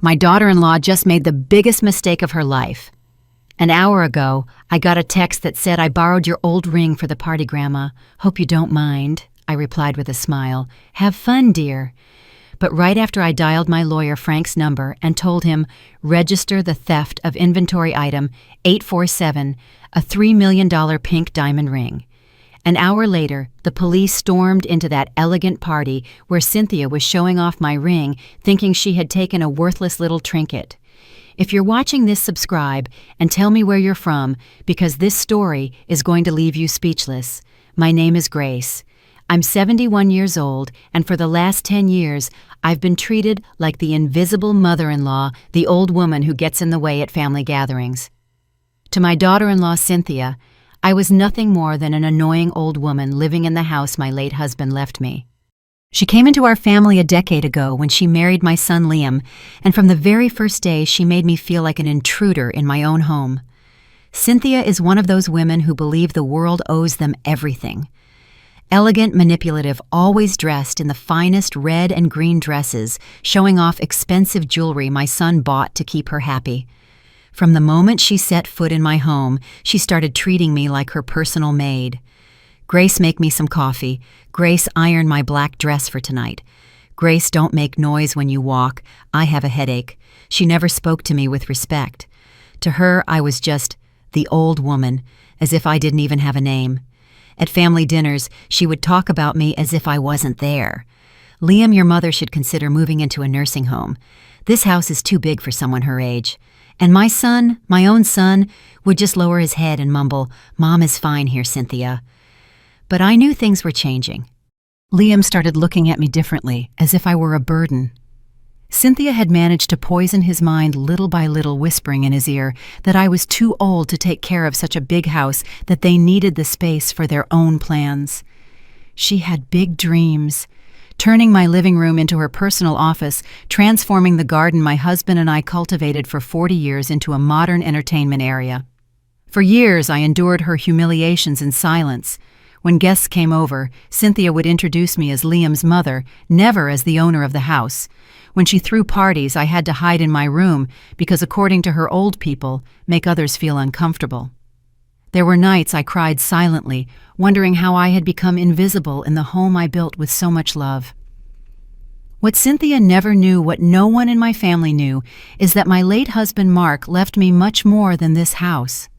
My daughter-in-law just made the biggest mistake of her life. An hour ago, I got a text that said, "I borrowed your old ring for the party, Grandma. Hope you don't mind." I replied with a smile. "Have fun, dear." But right after I dialed my lawyer Frank's number and told him, "Register the theft of inventory item 847, a $3 million pink diamond ring." An hour later, the police stormed into that elegant party where Cynthia was showing off my ring, thinking she had taken a worthless little trinket. If you're watching this, subscribe and tell me where you're from, because this story is going to leave you speechless. My name is Grace. I'm 71 years old, and for the last 10 years, I've been treated like the invisible mother-in-law, the old woman who gets in the way at family gatherings. To my daughter-in-law, Cynthia, I was nothing more than an annoying old woman living in the house my late husband left me. She came into our family a decade ago when she married my son Liam, and from the very first day she made me feel like an intruder in my own home. Cynthia is one of those women who believe the world owes them everything. Elegant, manipulative, always dressed in the finest red and green dresses, showing off expensive jewelry my son bought to keep her happy. From the moment she set foot in my home, she started treating me like her personal maid. "Grace, make me some coffee. Grace, iron my black dress for tonight. Grace, don't make noise when you walk. I have a headache." She never spoke to me with respect. To her, I was just the old woman, as if I didn't even have a name. At family dinners, she would talk about me as if I wasn't there. "Liam, your mother should consider moving into a nursing home. This house is too big for someone her age." And my son, my own son, would just lower his head and mumble, "Mom is fine here, Cynthia." But I knew things were changing. Liam started looking at me differently, as if I were a burden. Cynthia had managed to poison his mind little by little, whispering in his ear that I was too old to take care of such a big house, that they needed the space for their own plans. She had big dreams, turning my living room into her personal office, transforming the garden my husband and I cultivated for 40 years into a modern entertainment area. For years, I endured her humiliations in silence. When guests came over, Cynthia would introduce me as Liam's mother, never as the owner of the house. When she threw parties, I had to hide in my room because, according to her old people, make others feel uncomfortable. There were nights I cried silently, wondering how I had become invisible in the home I built with so much love. What Cynthia never knew, what no one in my family knew, is that my late husband Mark left me much more than this house.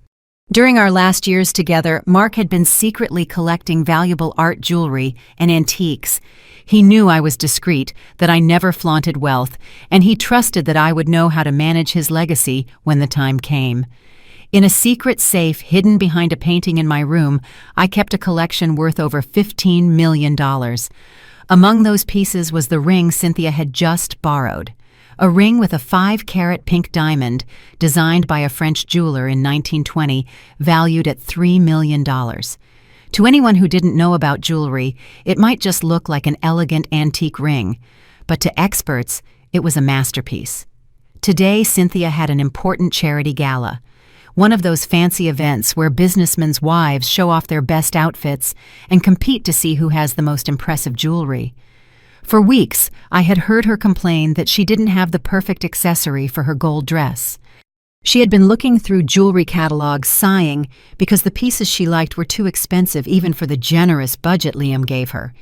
During our last years together, Mark had been secretly collecting valuable art jewelry and antiques. He knew I was discreet, that I never flaunted wealth, and he trusted that I would know how to manage his legacy when the time came. In a secret safe hidden behind a painting in my room, I kept a collection worth over $15 million. Among those pieces was the ring Cynthia had just borrowed. A ring with a 5-carat pink diamond, designed by a French jeweler in 1920, valued at $3 million. To anyone who didn't know about jewelry, it might just look like an elegant antique ring, but to experts, it was a masterpiece. Today, Cynthia had an important charity gala, one of those fancy events where businessmen's wives show off their best outfits and compete to see who has the most impressive jewelry. For weeks, I had heard her complain that she didn't have the perfect accessory for her gold dress. She had been looking through jewelry catalogs, sighing because the pieces she liked were too expensive even for the generous budget Liam gave her.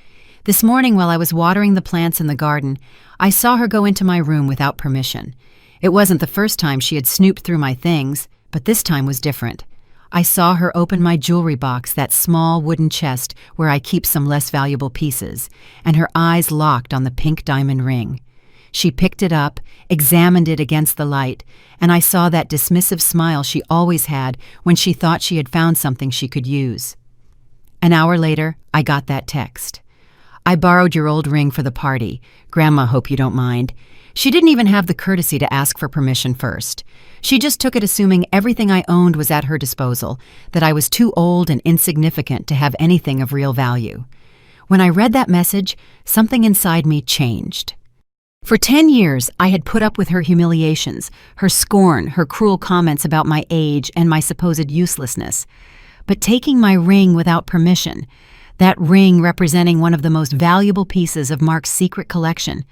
This morning, while I was watering the plants in the garden, I saw her go into my room without permission. It wasn't the first time she had snooped through my things, but this time was different. I saw her open my jewelry box, that small wooden chest where I keep some less valuable pieces, and her eyes locked on the pink diamond ring. She picked it up, examined it against the light, and I saw that dismissive smile she always had when she thought she had found something she could use. An hour later, I got that text. "I borrowed your old ring for the party. Grandma, hope you don't mind." She didn't even have the courtesy to ask for permission first. She just took it assuming everything I owned was at her disposal, that I was too old and insignificant to have anything of real value. When I read that message, something inside me changed. For 10 years, I had put up with her humiliations, her scorn, her cruel comments about my age and my supposed uselessness. But taking my ring without permission, that ring representing one of the most valuable pieces of Mark's secret collection,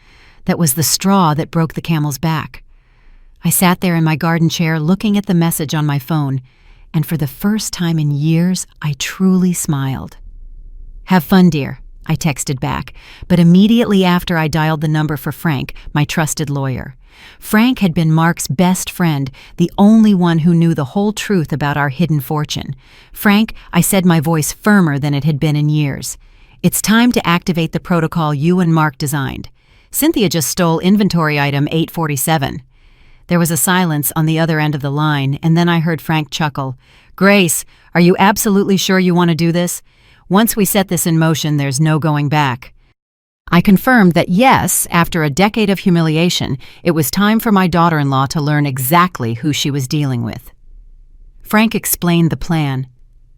that was the straw that broke the camel's back. I sat there in my garden chair looking at the message on my phone, and for the first time in years, I truly smiled. "Have fun, dear," I texted back, but immediately after I dialed the number for Frank, my trusted lawyer. Frank had been Mark's best friend, the only one who knew the whole truth about our hidden fortune. "Frank," I said, my voice firmer than it had been in years, "it's time to activate the protocol you and Mark designed. Cynthia just stole inventory item 847. There was a silence on the other end of the line, and then I heard Frank chuckle. "Grace, are you absolutely sure you want to do this? Once we set this in motion, there's no going back." I confirmed that yes, after a decade of humiliation, it was time for my daughter-in-law to learn exactly who she was dealing with. Frank explained the plan.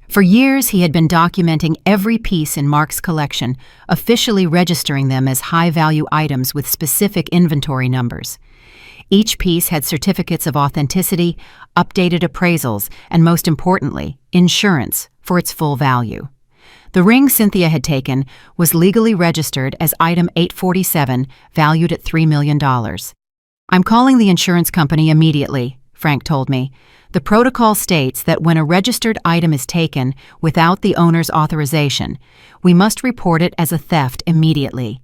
For years, he had been documenting every piece in Mark's collection, officially registering them as high-value items with specific inventory numbers. Each piece had certificates of authenticity, updated appraisals, and most importantly, insurance for its full value. The ring Cynthia had taken was legally registered as item 847, valued at $3 million. "I'm calling the insurance company immediately," Frank told me. "The protocol states that when a registered item is taken without the owner's authorization, we must report it as a theft immediately.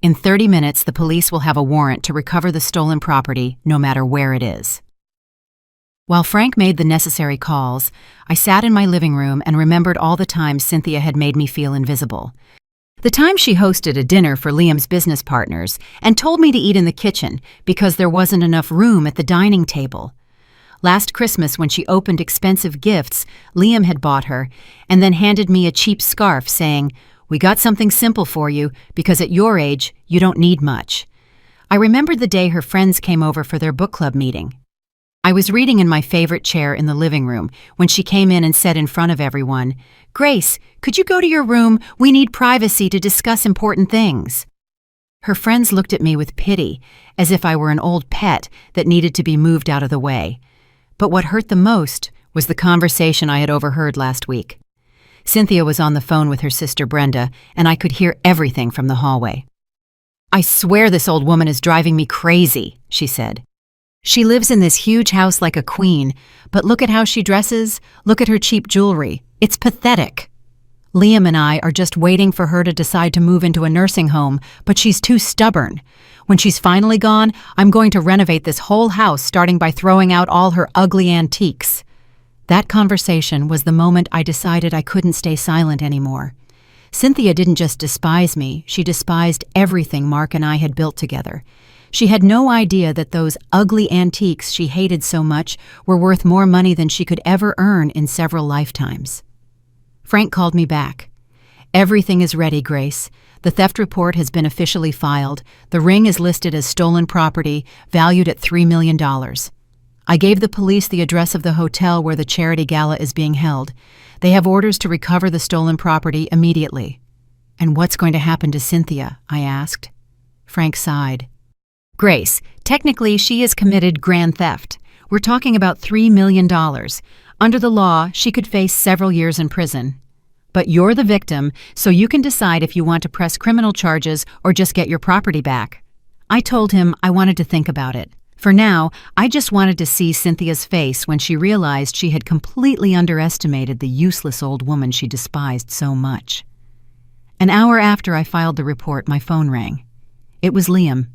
In 30 minutes, the police will have a warrant to recover the stolen property, no matter where it is." While Frank made the necessary calls, I sat in my living room and remembered all the times Cynthia had made me feel invisible. The time she hosted a dinner for Liam's business partners and told me to eat in the kitchen because there wasn't enough room at the dining table. Last Christmas, when she opened expensive gifts Liam had bought her, and then handed me a cheap scarf saying, "We got something simple for you because at your age, you don't need much." I remembered the day her friends came over for their book club meeting. I was reading in my favorite chair in the living room when she came in and said in front of everyone, "Grace, could you go to your room? We need privacy to discuss important things." Her friends looked at me with pity, as if I were an old pet that needed to be moved out of the way. But what hurt the most was the conversation I had overheard last week. Cynthia was on the phone with her sister Brenda, and I could hear everything from the hallway. "I swear this old woman is driving me crazy," she said. "She lives in this huge house like a queen, but look at how she dresses, look at her cheap jewelry. It's pathetic. Liam and I are just waiting for her to decide to move into a nursing home, but she's too stubborn. When she's finally gone, I'm going to renovate this whole house, starting by throwing out all her ugly antiques." That conversation was the moment I decided I couldn't stay silent anymore. Cynthia didn't just despise me, she despised everything Mark and I had built together. She had no idea that those ugly antiques she hated so much were worth more money than she could ever earn in several lifetimes. Frank called me back. "Everything is ready, Grace. The theft report has been officially filed. The ring is listed as stolen property, valued at $3 million. I gave the police the address of the hotel where the charity gala is being held. They have orders to recover the stolen property immediately." "And what's going to happen to Cynthia?" I asked. Frank sighed. "Grace, technically she has committed grand theft. We're talking about $3 million. Under the law, she could face several years in prison. But you're the victim, so you can decide if you want to press criminal charges or just get your property back." I told him I wanted to think about it. For now, I just wanted to see Cynthia's face when she realized she had completely underestimated the useless old woman she despised so much. An hour after I filed the report, my phone rang. It was Liam,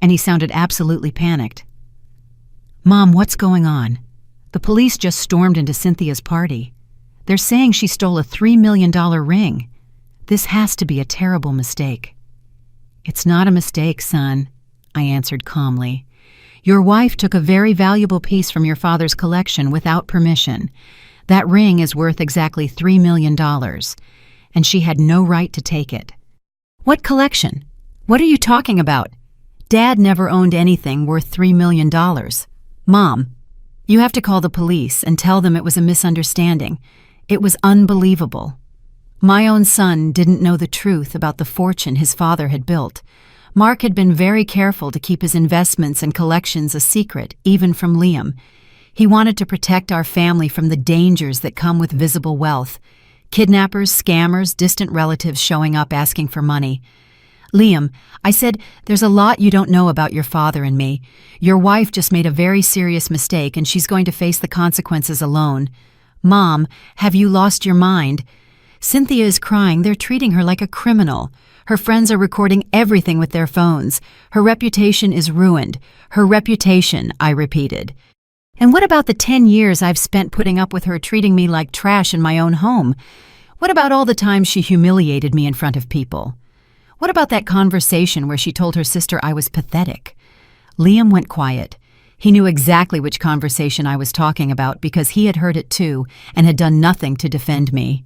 and he sounded absolutely panicked. "Mom, what's going on? The police just stormed into Cynthia's party. They're saying she stole a $3 million ring. This has to be a terrible mistake." "It's not a mistake, son," I answered calmly. "Your wife took a very valuable piece from your father's collection without permission. That ring is worth exactly $3 million, and she had no right to take it." "What collection? What are you talking about? Dad never owned anything worth $3 million. Mom, you have to call the police and tell them it was a misunderstanding. It was unbelievable. My own son didn't know the truth about the fortune his father had built. Mark had been very careful to keep his investments and collections a secret, even from Liam. He wanted to protect our family from the dangers that come with visible wealth. Kidnappers, scammers, distant relatives showing up asking for money. Liam, I said, there's a lot you don't know about your father and me. Your wife just made a very serious mistake and she's going to face the consequences alone. Mom, have you lost your mind? Cynthia is crying. They're treating her like a criminal. Her friends are recording everything with their phones. Her reputation is ruined. Her reputation, I repeated. And what about the 10 years I've spent putting up with her treating me like trash in my own home? What about all the times she humiliated me in front of people? What about that conversation where she told her sister I was pathetic? Liam went quiet. He knew exactly which conversation I was talking about because he had heard it too and had done nothing to defend me.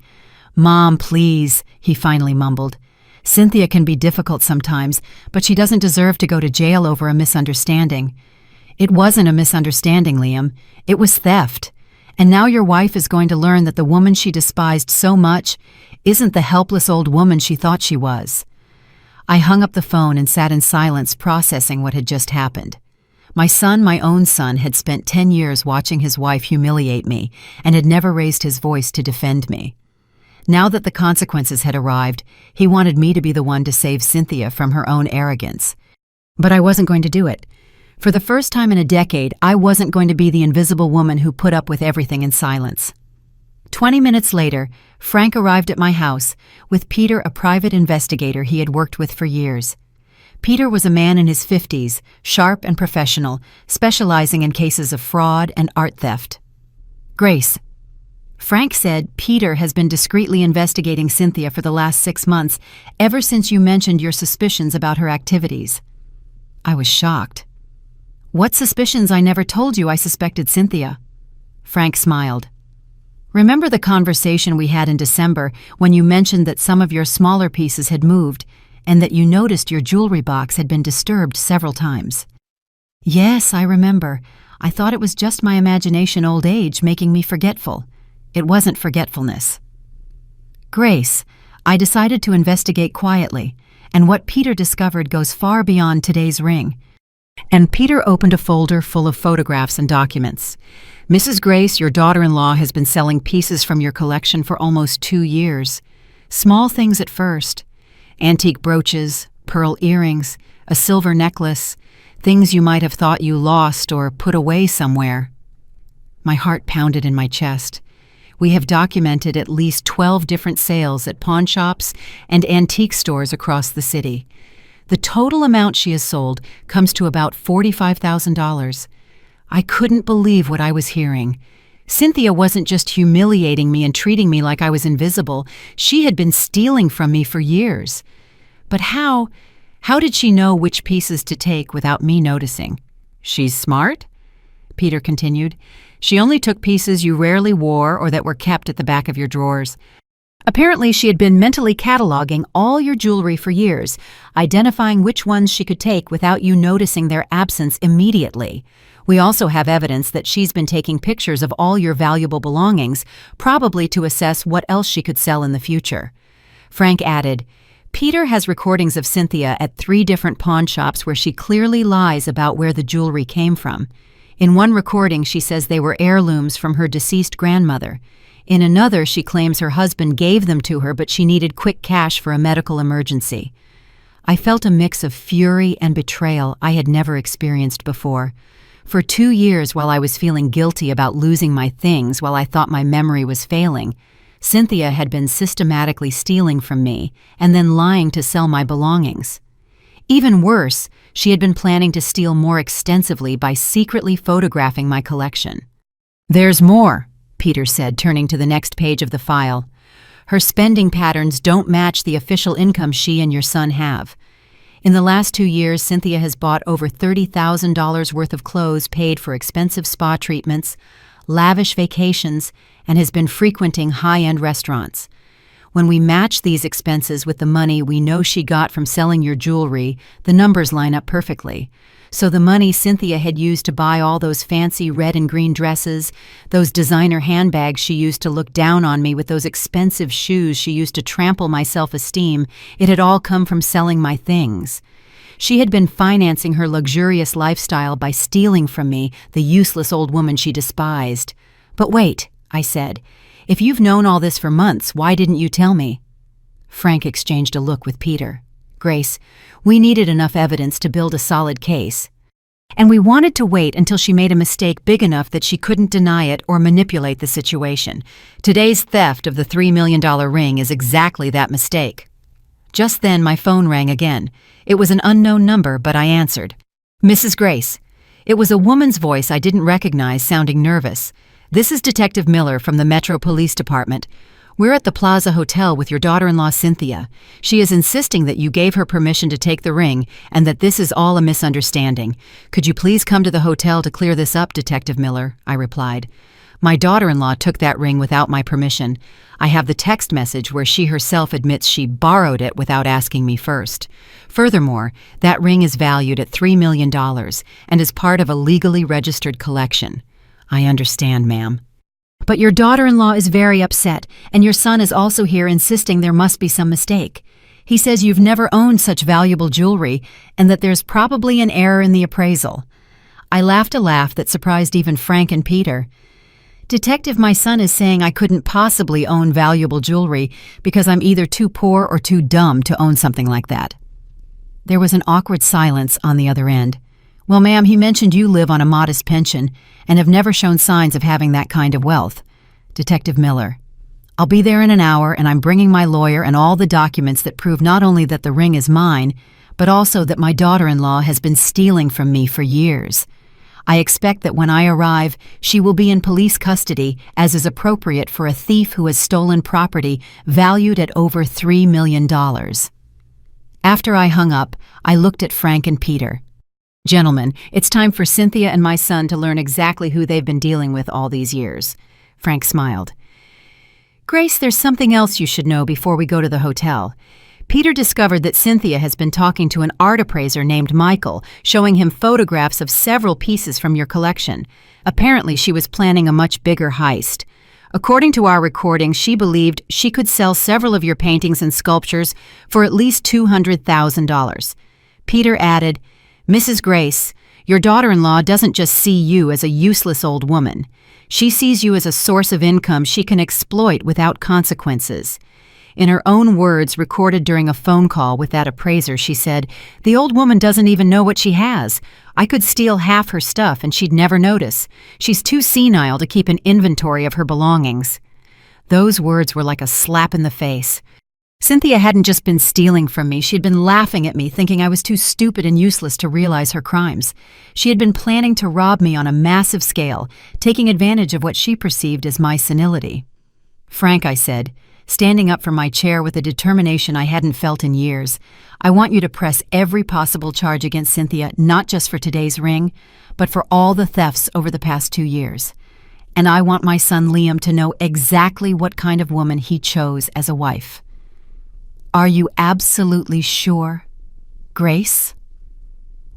Mom, please, he finally mumbled. Cynthia can be difficult sometimes, but she doesn't deserve to go to jail over a misunderstanding. It wasn't a misunderstanding, Liam. It was theft. And now your wife is going to learn that the woman she despised so much isn't the helpless old woman she thought she was. I hung up the phone and sat in silence processing what had just happened. My son, my own son, had spent 10 years watching his wife humiliate me and had never raised his voice to defend me. Now that the consequences had arrived, he wanted me to be the one to save Cynthia from her own arrogance. But I wasn't going to do it. For the first time in a decade, I wasn't going to be the invisible woman who put up with everything in silence. 20 minutes later, Frank arrived at my house, with Peter, a private investigator he had worked with for years. Peter was a man in his 50s, sharp and professional, specializing in cases of fraud and art theft. Grace. Frank said Peter has been discreetly investigating Cynthia for the last 6 months, ever since you mentioned your suspicions about her activities. I was shocked. What suspicions? I never told you I suspected Cynthia. Frank smiled. Remember the conversation we had in December when you mentioned that some of your smaller pieces had moved and that you noticed your jewelry box had been disturbed several times? Yes, I remember. I thought it was just my imagination, old age, making me forgetful. It wasn't forgetfulness. Grace, I decided to investigate quietly, and what Peter discovered goes far beyond today's ring. And Peter opened a folder full of photographs and documents. Mrs. Grace, your daughter-in-law, has been selling pieces from your collection for almost 2 years. Small things at first. Antique brooches, pearl earrings, a silver necklace, things you might have thought you lost or put away somewhere. My heart pounded in my chest. We have documented at least 12 different sales at pawn shops and antique stores across the city. The total amount she has sold comes to about $45,000. I couldn't believe what I was hearing. Cynthia wasn't just humiliating me and treating me like I was invisible. She had been stealing from me for years. But how did she know which pieces to take without me noticing? She's smart, Peter continued. She only took pieces you rarely wore or that were kept at the back of your drawers. Apparently, she had been mentally cataloging all your jewelry for years, identifying which ones she could take without you noticing their absence immediately. We also have evidence that she's been taking pictures of all your valuable belongings, probably to assess what else she could sell in the future. Frank added, Peter has recordings of Cynthia at 3 different pawn shops where she clearly lies about where the jewelry came from. In one recording, she says they were heirlooms from her deceased grandmother. In another, she claims her husband gave them to her, but she needed quick cash for a medical emergency. I felt a mix of fury and betrayal I had never experienced before. For 2 years, while I was feeling guilty about losing my things while I thought my memory was failing, Cynthia had been systematically stealing from me and then lying to sell my belongings. Even worse, she had been planning to steal more extensively by secretly photographing my collection. There's more, Peter said, turning to the next page of the file. Her spending patterns don't match the official income she and your son have. In the last 2 years, Cynthia has bought over $30,000 worth of clothes paid for expensive spa treatments, lavish vacations, and has been frequenting high-end restaurants. When we match these expenses with the money we know she got from selling your jewelry, the numbers line up perfectly. So the money Cynthia had used to buy all those fancy red and green dresses, those designer handbags she used to look down on me with, those expensive shoes she used to trample my self-esteem, it had all come from selling my things. She had been financing her luxurious lifestyle by stealing from me, the useless old woman she despised. But wait, I said. If you've known all this for months, why didn't you tell me? Frank exchanged a look with Peter. Grace, we needed enough evidence to build a solid case. And we wanted to wait until she made a mistake big enough that she couldn't deny it or manipulate the situation. Today's theft of the $3 million ring is exactly that mistake. Just then, my phone rang again. It was an unknown number, but I answered. Mrs. Grace. It was a woman's voice I didn't recognize, sounding nervous. This is Detective Miller from the Metro Police Department. We're at the Plaza Hotel with your daughter-in-law, Cynthia. She is insisting that you gave her permission to take the ring and that this is all a misunderstanding. Could you please come to the hotel to clear this up, Detective Miller? I replied. My daughter-in-law took that ring without my permission. I have the text message where she herself admits she borrowed it without asking me first. Furthermore, that ring is valued at $3 million and is part of a legally registered collection. I understand, ma'am. But your daughter-in-law is very upset, and your son is also here insisting there must be some mistake. He says you've never owned such valuable jewelry and that there's probably an error in the appraisal. I laughed a laugh that surprised even Frank and Peter. Detective, my son is saying I couldn't possibly own valuable jewelry because I'm either too poor or too dumb to own something like that. There was an awkward silence on the other end. Well, ma'am, he mentioned you live on a modest pension and have never shown signs of having that kind of wealth. Detective Miller. I'll be there in an hour, and I'm bringing my lawyer and all the documents that prove not only that the ring is mine, but also that my daughter-in-law has been stealing from me for years. I expect that when I arrive, she will be in police custody, as is appropriate for a thief who has stolen property valued at over $3 million. After I hung up, I looked at Frank and Peter. Gentlemen, it's time for Cynthia and my son to learn exactly who they've been dealing with all these years. Frank smiled. Grace, there's something else you should know before we go to the hotel. Peter discovered that Cynthia has been talking to an art appraiser named Michael, showing him photographs of several pieces from your collection. Apparently, she was planning a much bigger heist. According to our recording, she believed she could sell several of your paintings and sculptures for at least $200,000. Peter added, Mrs. Grace, your daughter-in-law doesn't just see you as a useless old woman. She sees you as a source of income she can exploit without consequences. In her own words recorded during a phone call with that appraiser, she said, the old woman doesn't even know what she has. I could steal half her stuff and she'd never notice. She's too senile to keep an inventory of her belongings. Those words were like a slap in the face. Cynthia hadn't just been stealing from me, she'd been laughing at me, thinking I was too stupid and useless to realize her crimes. She had been planning to rob me on a massive scale, taking advantage of what she perceived as my senility. Frank, I said, standing up from my chair with a determination I hadn't felt in years, I want you to press every possible charge against Cynthia, not just for today's ring, but for all the thefts over the past 2 years. And I want my son Liam to know exactly what kind of woman he chose as a wife. Are you absolutely sure, Grace?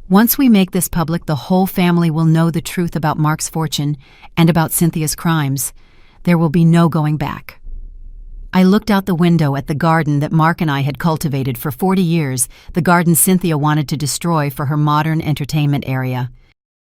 Once we make this public, the whole family will know the truth about Mark's fortune and about Cynthia's crimes. There will be no going back. I looked out the window at the garden that Mark and I had cultivated for 40 years, the garden Cynthia wanted to destroy for her modern entertainment area.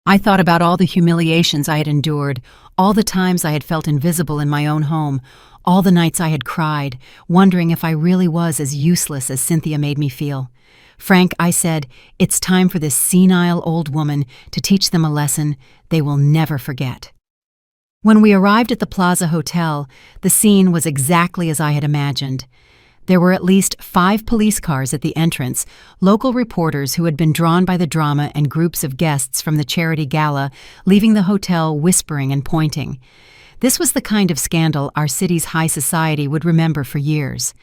I thought about all the humiliations I had endured, all the times I had felt invisible in my own home, all the nights I had cried, wondering if I really was as useless as Cynthia made me feel. Frank, I said, it's time for this senile old woman to teach them a lesson they will never forget. When we arrived at the Plaza Hotel, the scene was exactly as I had imagined. There were at least 5 police cars at the entrance, local reporters who had been drawn by the drama and groups of guests from the charity gala, leaving the hotel whispering and pointing. This was the kind of scandal our city's high society would remember for years.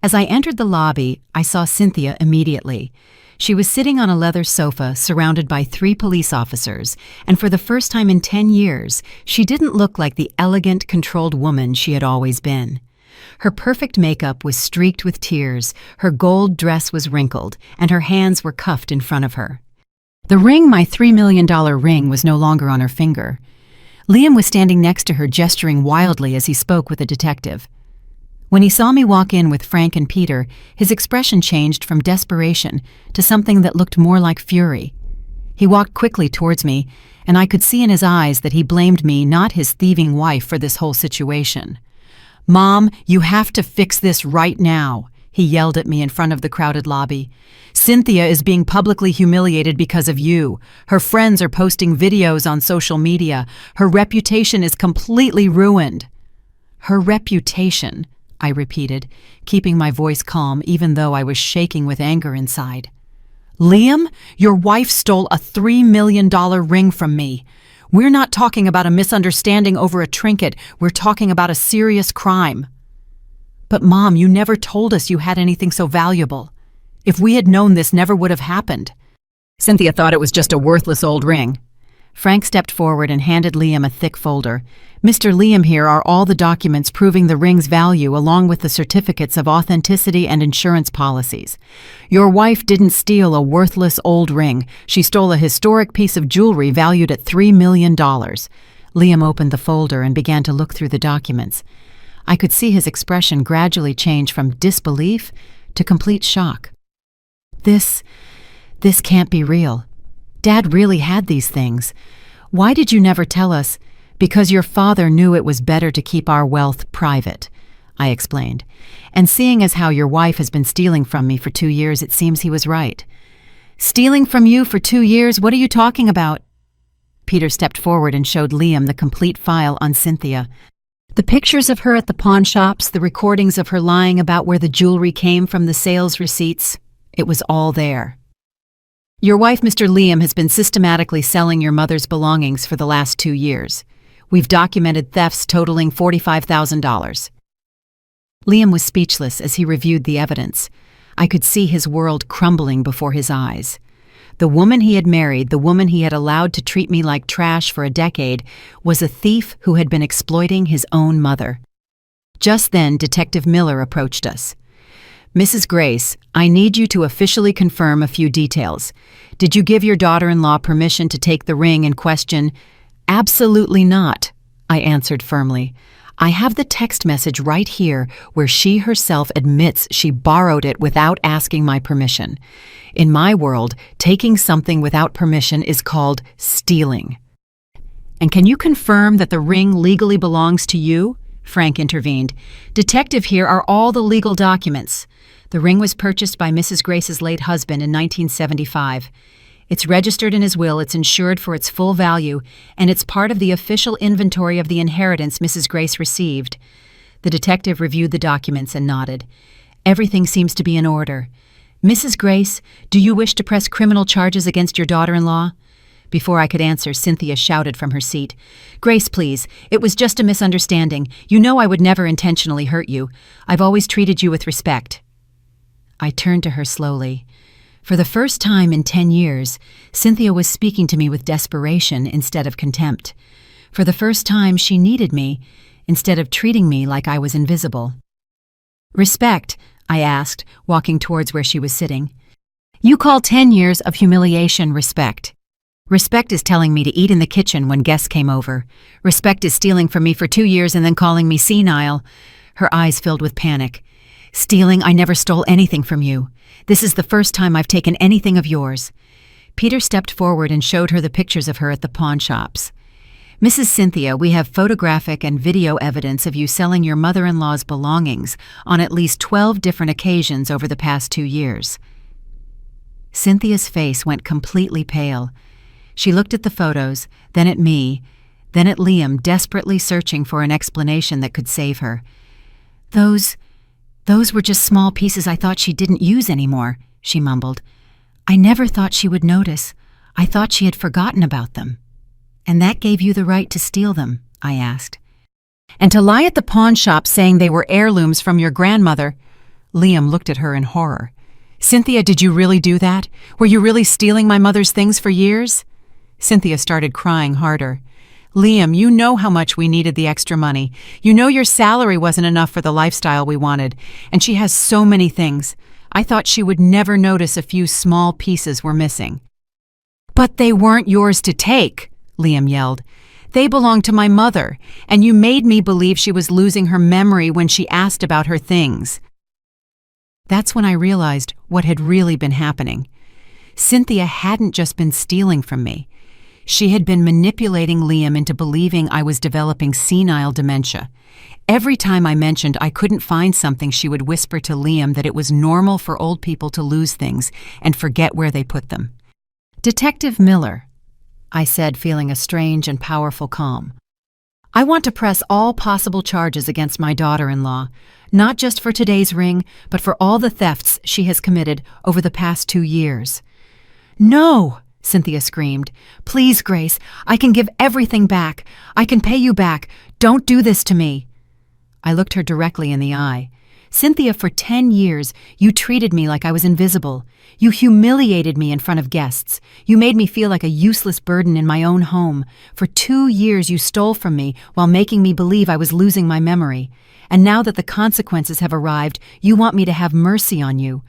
As I entered the lobby, I saw Cynthia immediately. She was sitting on a leather sofa surrounded by 3 police officers, and for the first time in 10 years, she didn't look like the elegant, controlled woman she had always been. Her perfect makeup was streaked with tears, her gold dress was wrinkled, and her hands were cuffed in front of her. The ring, my $3 million ring, was no longer on her finger. Liam was standing next to her, gesturing wildly as he spoke with a detective. When he saw me walk in with Frank and Peter, his expression changed from desperation to something that looked more like fury. He walked quickly towards me, and I could see in his eyes that he blamed me, not his thieving wife, for this whole situation. "Mom, you have to fix this right now," he yelled at me in front of the crowded lobby. "Cynthia is being publicly humiliated because of you. Her friends are posting videos on social media. Her reputation is completely ruined." "Her reputation," I repeated, keeping my voice calm even though I was shaking with anger inside. "Liam, your wife stole a $3 million ring from me. We're not talking about a misunderstanding over a trinket. We're talking about a serious crime." "But Mom, you never told us you had anything so valuable. If we had known, this never would have happened." "Cynthia thought it was just a worthless old ring." Frank stepped forward and handed Liam a thick folder. "Mr. Liam, here are all the documents proving the ring's value along with the certificates of authenticity and insurance policies. Your wife didn't steal a worthless old ring. She stole a historic piece of jewelry valued at $3 million. Liam opened the folder and began to look through the documents. I could see his expression gradually change from disbelief to complete shock. This can't be real. Dad really had these things. Why did you never tell us?" "Because your father knew it was better to keep our wealth private," I explained. "And seeing as how your wife has been stealing from me for 2 years, it seems he was right." "Stealing from you for 2 years? What are you talking about?" Peter stepped forward and showed Liam the complete file on Cynthia. The pictures of her at the pawn shops, the recordings of her lying about where the jewelry came from, the sales receipts, it was all there. "Your wife, Mr. Liam, has been systematically selling your mother's belongings for the last 2 years. We've documented thefts totaling $45,000. Liam was speechless as he reviewed the evidence. I could see his world crumbling before his eyes. The woman he had married, the woman he had allowed to treat me like trash for a decade, was a thief who had been exploiting his own mother. Just then, Detective Miller approached us. "Mrs. Grace, I need you to officially confirm a few details. Did you give your daughter-in-law permission to take the ring in question?" "Absolutely not," I answered firmly. "I have the text message right here where she herself admits she borrowed it without asking my permission. In my world, taking something without permission is called stealing." "And can you confirm that the ring legally belongs to you?" Frank intervened. "Detective, here are all the legal documents. The ring was purchased by Mrs. Grace's late husband in 1975. It's registered in his will, it's insured for its full value, and it's part of the official inventory of the inheritance Mrs. Grace received." The detective reviewed the documents and nodded. "Everything seems to be in order. Mrs. Grace, do you wish to press criminal charges against your daughter-in-law?" Before I could answer, Cynthia shouted from her seat. "Grace, please. It was just a misunderstanding. You know I would never intentionally hurt you. I've always treated you with respect." I turned to her slowly. For the first time in 10 years, Cynthia was speaking to me with desperation instead of contempt. For the first time, she needed me instead of treating me like I was invisible. "Respect?" I asked, walking towards where she was sitting. "You call 10 years of humiliation respect. Respect is telling me to eat in the kitchen when guests came over. Respect is stealing from me for 2 years and then calling me senile." Her eyes filled with panic. "Stealing? I never stole anything from you. This is the first time I've taken anything of yours." Peter stepped forward and showed her the pictures of her at the pawn shops. "Mrs. Cynthia, we have photographic and video evidence of you selling your mother-in-law's belongings on at least 12 different occasions over the past 2 years." Cynthia's face went completely pale. She looked at the photos, then at me, then at Liam, desperately searching for an explanation that could save her. Those were just small pieces I thought she didn't use anymore," she mumbled. "I never thought she would notice. I thought she had forgotten about them." "And that gave you the right to steal them?" I asked. "And to lie at the pawn shop saying they were heirlooms from your grandmother." Liam looked at her in horror. "Cynthia, did you really do that? Were you really stealing my mother's things for years?" Cynthia started crying harder. "Liam, you know how much we needed the extra money. You know your salary wasn't enough for the lifestyle we wanted. And she has so many things. I thought she would never notice a few small pieces were missing." "But they weren't yours to take," Liam yelled. "They belonged to my mother, and you made me believe she was losing her memory when she asked about her things." That's when I realized what had really been happening. Cynthia hadn't just been stealing from me. She had been manipulating Liam into believing I was developing senile dementia. Every time I mentioned I couldn't find something, she would whisper to Liam that it was normal for old people to lose things and forget where they put them. "Detective Miller," I said, feeling a strange and powerful calm. "I want to press all possible charges against my daughter-in-law, not just for today's ring, but for all the thefts she has committed over the past 2 years." "No!" Cynthia screamed. "Please, Grace, I can give everything back. I can pay you back. Don't do this to me." I looked her directly in the eye. "Cynthia, for 10 years, you treated me like I was invisible. You humiliated me in front of guests. You made me feel like a useless burden in my own home. For 2 years, you stole from me while making me believe I was losing my memory. And now that the consequences have arrived, you want me to have mercy on you.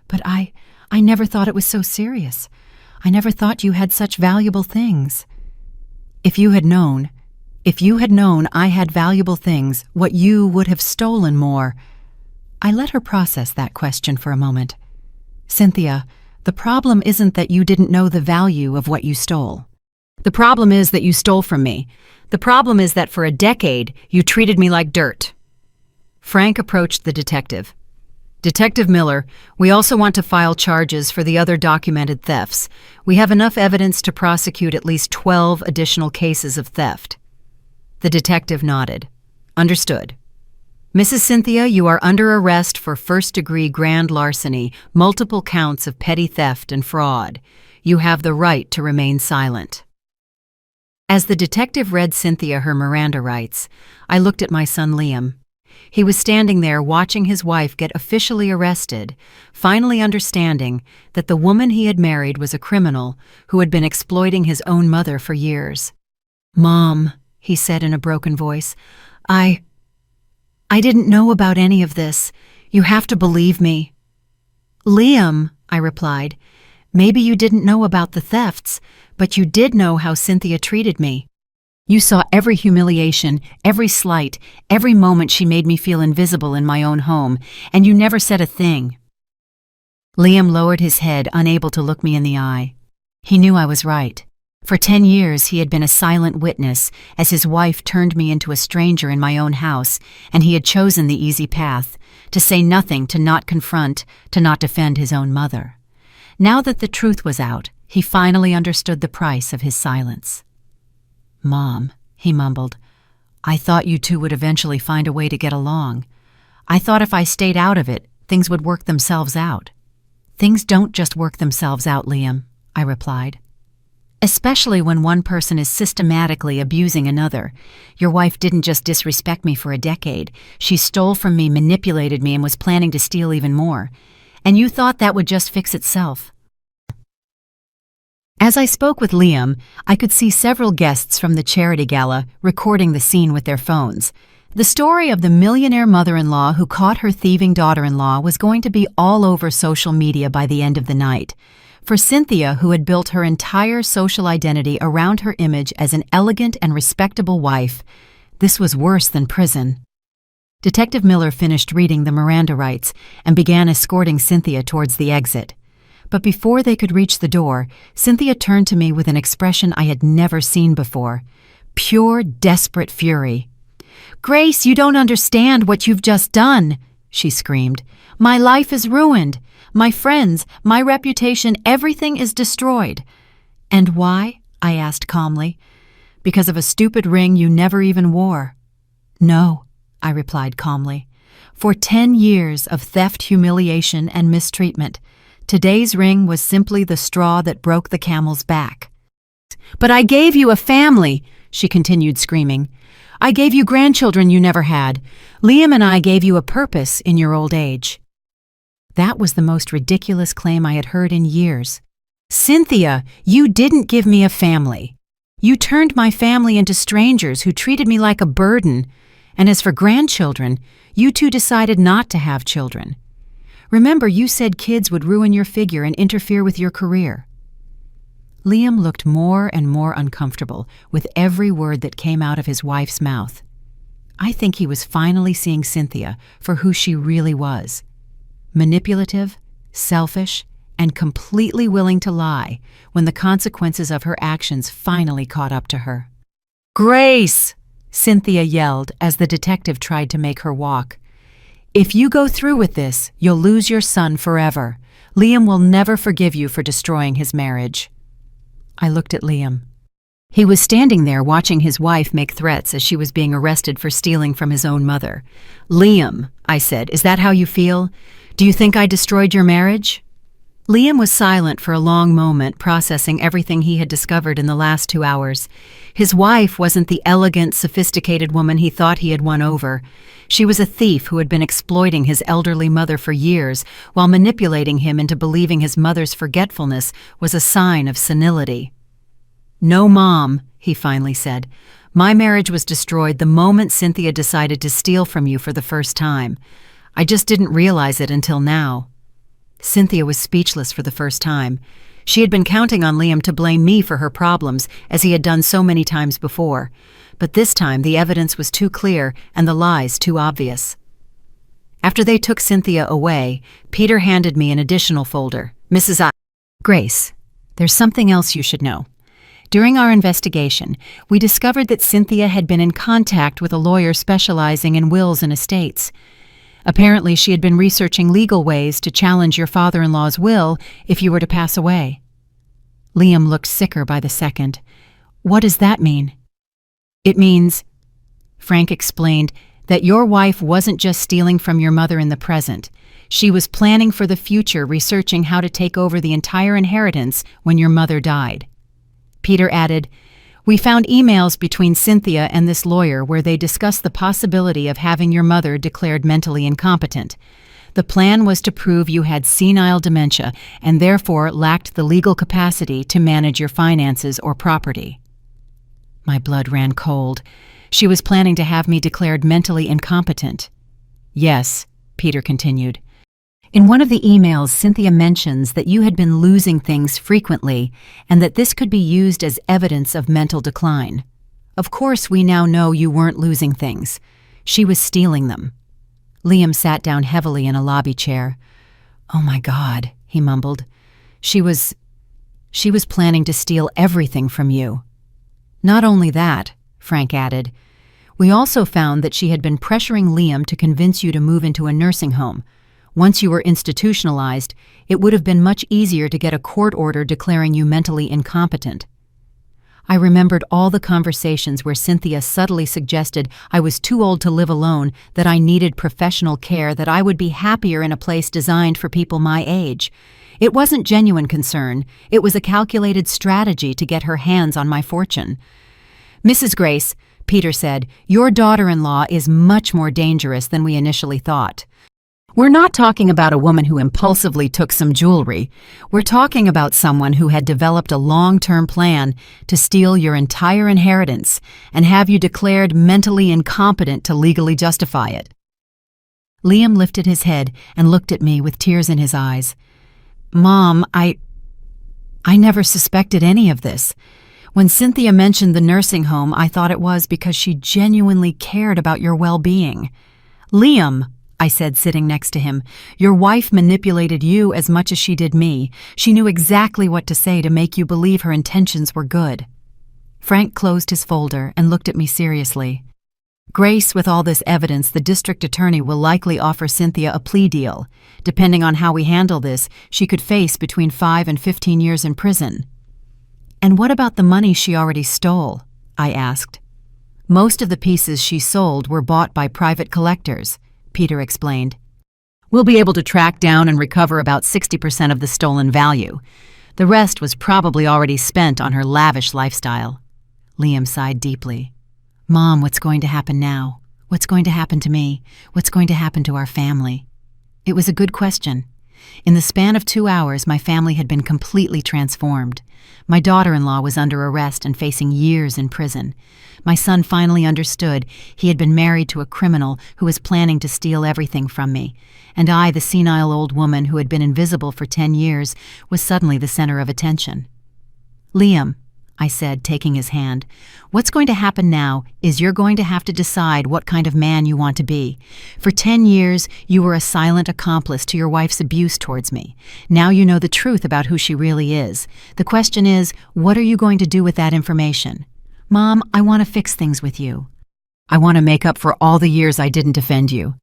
But I never thought it was so serious. I never thought you had such valuable things." If you had known I had valuable things, what you would have stolen more." I let her process that question for a moment. "Cynthia, the problem isn't that you didn't know the value of what you stole. The problem is that you stole from me. The problem is that for a decade, you treated me like dirt." Frank approached the detective. "Detective Miller, we also want to file charges for the other documented thefts. We have enough evidence to prosecute at least 12 additional cases of theft." The detective nodded. "Understood. Mrs. Cynthia, you are under arrest for first-degree grand larceny, multiple counts of petty theft and fraud. You have the right to remain silent." As the detective read Cynthia her Miranda rights, I looked at my son Liam. He was standing there watching his wife get officially arrested, finally understanding that the woman he had married was a criminal who had been exploiting his own mother for years. "Mom," he said in a broken voice, I didn't know about any of this. You have to believe me." "Liam," I replied, "maybe you didn't know about the thefts, but you did know how Cynthia treated me. You saw every humiliation, every slight, every moment she made me feel invisible in my own home, and you never said a thing." Liam lowered his head, unable to look me in the eye. He knew I was right. For 10 years he had been a silent witness as his wife turned me into a stranger in my own house, and he had chosen the easy path, to say nothing, to not confront, to not defend his own mother. Now that the truth was out, he finally understood the price of his silence. "Mom," he mumbled, "I thought you two would eventually find a way to get along. I thought if I stayed out of it, things would work themselves out." "Things don't just work themselves out, Liam," I replied. "Especially when one person is systematically abusing another. Your wife didn't just disrespect me for a decade. She stole from me, manipulated me, and was planning to steal even more. And you thought that would just fix itself." As I spoke with Liam, I could see several guests from the charity gala recording the scene with their phones. The story of the millionaire mother-in-law who caught her thieving daughter-in-law was going to be all over social media by the end of the night. For Cynthia, who had built her entire social identity around her image as an elegant and respectable wife, this was worse than prison. Detective Miller finished reading the Miranda rights and began escorting Cynthia towards the exit. But before they could reach the door, Cynthia turned to me with an expression I had never seen before. Pure, desperate fury. "Grace, you don't understand what you've just done," she screamed. "My life is ruined. My friends, my reputation, everything is destroyed." "And why?" I asked calmly. "Because of a stupid ring you never even wore." "No," I replied calmly. "For 10 years of theft, humiliation, and mistreatment. Today's ring was simply the straw that broke the camel's back." "But I gave you a family," she continued screaming. "I gave you grandchildren you never had. Liam and I gave you a purpose in your old age." That was the most ridiculous claim I had heard in years. "Cynthia, you didn't give me a family. You turned my family into strangers who treated me like a burden. And as for grandchildren, you two decided not to have children. Remember, you said kids would ruin your figure and interfere with your career." Liam looked more and more uncomfortable with every word that came out of his wife's mouth. I think he was finally seeing Cynthia for who she really was. Manipulative, selfish, and completely willing to lie when the consequences of her actions finally caught up to her. "Grace!" Cynthia yelled as the detective tried to make her walk. "If you go through with this, you'll lose your son forever. Liam will never forgive you for destroying his marriage." I looked at Liam. He was standing there watching his wife make threats as she was being arrested for stealing from his own mother. "Liam," I said, "is that how you feel? Do you think I destroyed your marriage?" Liam was silent for a long moment, processing everything he had discovered in the last 2 hours. His wife wasn't the elegant, sophisticated woman he thought he had won over. She was a thief who had been exploiting his elderly mother for years while manipulating him into believing his mother's forgetfulness was a sign of senility. "No, Mom," he finally said. "My marriage was destroyed the moment Cynthia decided to steal from you for the first time. I just didn't realize it until now." Cynthia was speechless for the first time. She had been counting on Liam to blame me for her problems, as he had done so many times before. But this time the evidence was too clear and the lies too obvious. After they took Cynthia away, Peter handed me an additional folder. Grace, there's something else you should know. During our investigation, we discovered that Cynthia had been in contact with a lawyer specializing in wills and estates. Apparently, she had been researching legal ways to challenge your father-in-law's will if you were to pass away." Liam looked sicker by the second. "What does that mean?" "It means," Frank explained, "that your wife wasn't just stealing from your mother in the present. She was planning for the future, researching how to take over the entire inheritance when your mother died." Peter added, "We found emails between Cynthia and this lawyer where they discussed the possibility of having your mother declared mentally incompetent. The plan was to prove you had senile dementia and therefore lacked the legal capacity to manage your finances or property." My blood ran cold. She was planning to have me declared mentally incompetent. "Yes," Peter continued. "In one of the emails, Cynthia mentions that you had been losing things frequently and that this could be used as evidence of mental decline. Of course, we now know you weren't losing things. She was stealing them." Liam sat down heavily in a lobby chair. "Oh my God," he mumbled. She was planning to steal everything from you." "Not only that," Frank added, "we also found that she had been pressuring Liam to convince you to move into a nursing home. Once you were institutionalized, it would have been much easier to get a court order declaring you mentally incompetent." I remembered all the conversations where Cynthia subtly suggested I was too old to live alone, that I needed professional care, that I would be happier in a place designed for people my age. It wasn't genuine concern. It was a calculated strategy to get her hands on my fortune. "Mrs. Grace," Peter said, "your daughter-in-law is much more dangerous than we initially thought. We're not talking about a woman who impulsively took some jewelry. We're talking about someone who had developed a long-term plan to steal your entire inheritance and have you declared mentally incompetent to legally justify it." Liam lifted his head and looked at me with tears in his eyes. "Mom, I never suspected any of this. When Cynthia mentioned the nursing home, I thought it was because she genuinely cared about your well-being." "Liam," I said, sitting next to him, "your wife manipulated you as much as she did me. She knew exactly what to say to make you believe her intentions were good." Frank closed his folder and looked at me seriously. "Grace, with all this evidence, the district attorney will likely offer Cynthia a plea deal. Depending on how we handle this, she could face between 5 and 15 years in prison." "And what about the money she already stole?" I asked. "Most of the pieces she sold were bought by private collectors," Peter explained. "We'll be able to track down and recover about 60% of the stolen value. The rest was probably already spent on her lavish lifestyle." Liam sighed deeply. "Mom, what's going to happen now? What's going to happen to me? What's going to happen to our family?" It was a good question. In the span of 2 hours, my family had been completely transformed. My daughter-in-law was under arrest and facing years in prison. My son finally understood he had been married to a criminal who was planning to steal everything from me. And I, the senile old woman who had been invisible for 10 years, was suddenly the center of attention. "Liam," I said, taking his hand. What's going to happen now is you're going to have to decide what kind of man you want to be. For 10 years, you were a silent accomplice to your wife's abuse towards me. Now you know the truth about who she really is. The question is, what are you going to do with that information? Mom, I want to fix things with you. I want to make up for all the years I didn't defend you.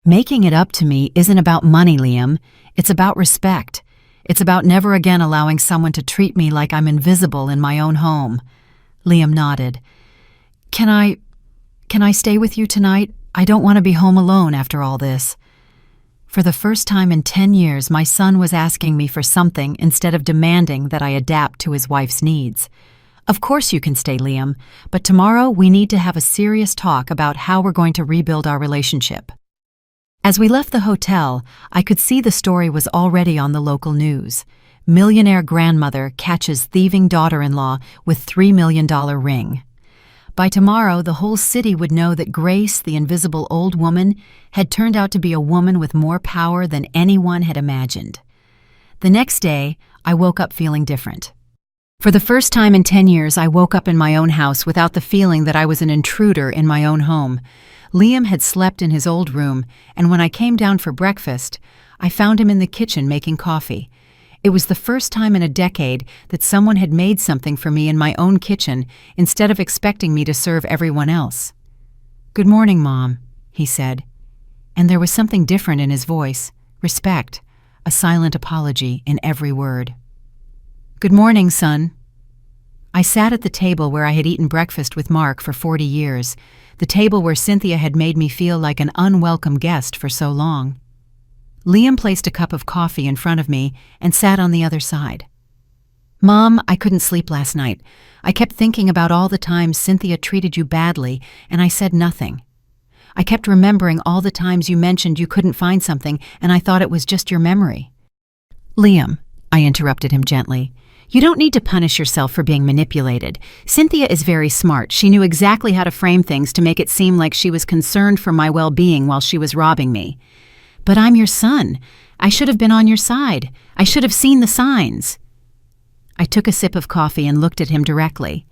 Making it up to me isn't about money, Liam. It's about respect. It's about never again allowing someone to treat me like I'm invisible in my own home. Liam nodded. Can I stay with you tonight? I don't want to be home alone after all this. For the first time in 10 years, my son was asking me for something instead of demanding that I adapt to his wife's needs. Of course you can stay, Liam, but tomorrow we need to have a serious talk about how we're going to rebuild our relationship. As we left the hotel, I could see the story was already on the local news. Millionaire grandmother catches thieving daughter-in-law with $3 million ring. By tomorrow, the whole city would know that Grace, the invisible old woman, had turned out to be a woman with more power than anyone had imagined. The next day, I woke up feeling different. For the first time in 10 years, I woke up in my own house without the feeling that I was an intruder in my own home. Liam had slept in his old room, and when I came down for breakfast, I found him in the kitchen making coffee. It was the first time in a decade that someone had made something for me in my own kitchen instead of expecting me to serve everyone else. "Good morning, Mom," he said, and there was something different in his voice, respect, a silent apology in every word. "Good morning, son." I sat at the table where I had eaten breakfast with Mark for 40 years, the table where Cynthia had made me feel like an unwelcome guest for so long. Liam placed a cup of coffee in front of me and sat on the other side. "Mom, I couldn't sleep last night. I kept thinking about all the times Cynthia treated you badly, and I said nothing. I kept remembering all the times you mentioned you couldn't find something, and I thought it was just your memory." "Liam," I interrupted him gently, "you don't need to punish yourself for being manipulated. Cynthia is very smart. She knew exactly how to frame things to make it seem like she was concerned for my well-being while she was robbing me. But I'm your son. I should have been on your side. I should have seen the signs." I took a sip of coffee and looked at him directly.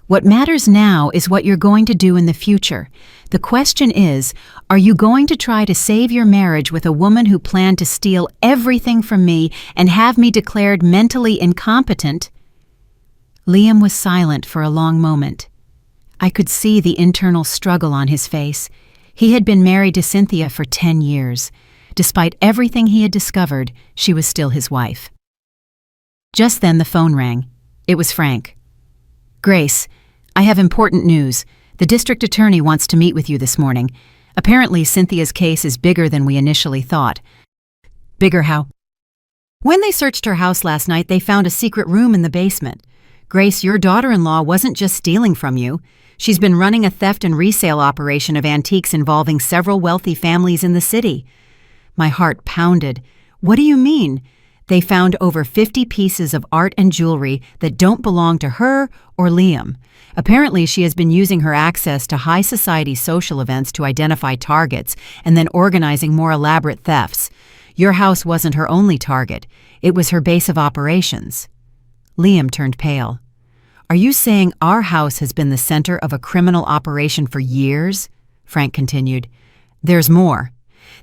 "What matters now is what you're going to do in the future. The question is, are you going to try to save your marriage with a woman who planned to steal everything from me and have me declared mentally incompetent?" Liam was silent for a long moment. I could see the internal struggle on his face. He had been married to Cynthia for 10 years. Despite everything he had discovered, she was still his wife. Just then the phone rang. It was Frank. "Grace, I have important news. The district attorney wants to meet with you this morning. Apparently, Cynthia's case is bigger than we initially thought." "Bigger how?" "When they searched her house last night, they found a secret room in the basement. Grace, your daughter-in-law wasn't just stealing from you. She's been running a theft and resale operation of antiques involving several wealthy families in the city." My heart pounded. "What do you mean?" "They found over 50 pieces of art and jewelry that don't belong to her or Liam. Apparently, she has been using her access to high society social events to identify targets and then organizing more elaborate thefts. Your house wasn't her only target. It was her base of operations." Liam turned pale. "Are you saying our house has been the center of a criminal operation for years?" Frank continued. "There's more.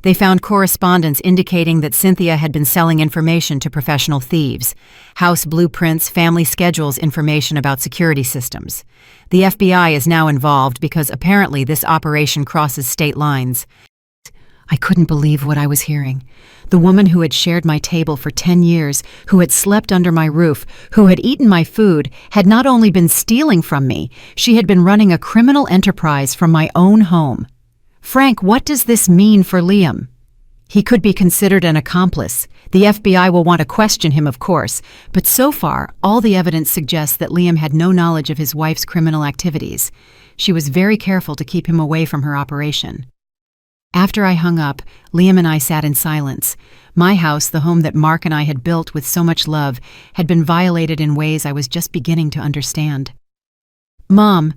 They found correspondence indicating that Cynthia had been selling information to professional thieves. House blueprints, family schedules, information about security systems. The FBI is now involved because apparently this operation crosses state lines." I couldn't believe what I was hearing. The woman who had shared my table for 10 years, who had slept under my roof, who had eaten my food, had not only been stealing from me, she had been running a criminal enterprise from my own home. "Frank, what does this mean for Liam?" "He could be considered an accomplice. The FBI will want to question him, of course, but so far, all the evidence suggests that Liam had no knowledge of his wife's criminal activities. She was very careful to keep him away from her operation." After I hung up, Liam and I sat in silence. My house, the home that Mark and I had built with so much love, had been violated in ways I was just beginning to understand. "Mom,"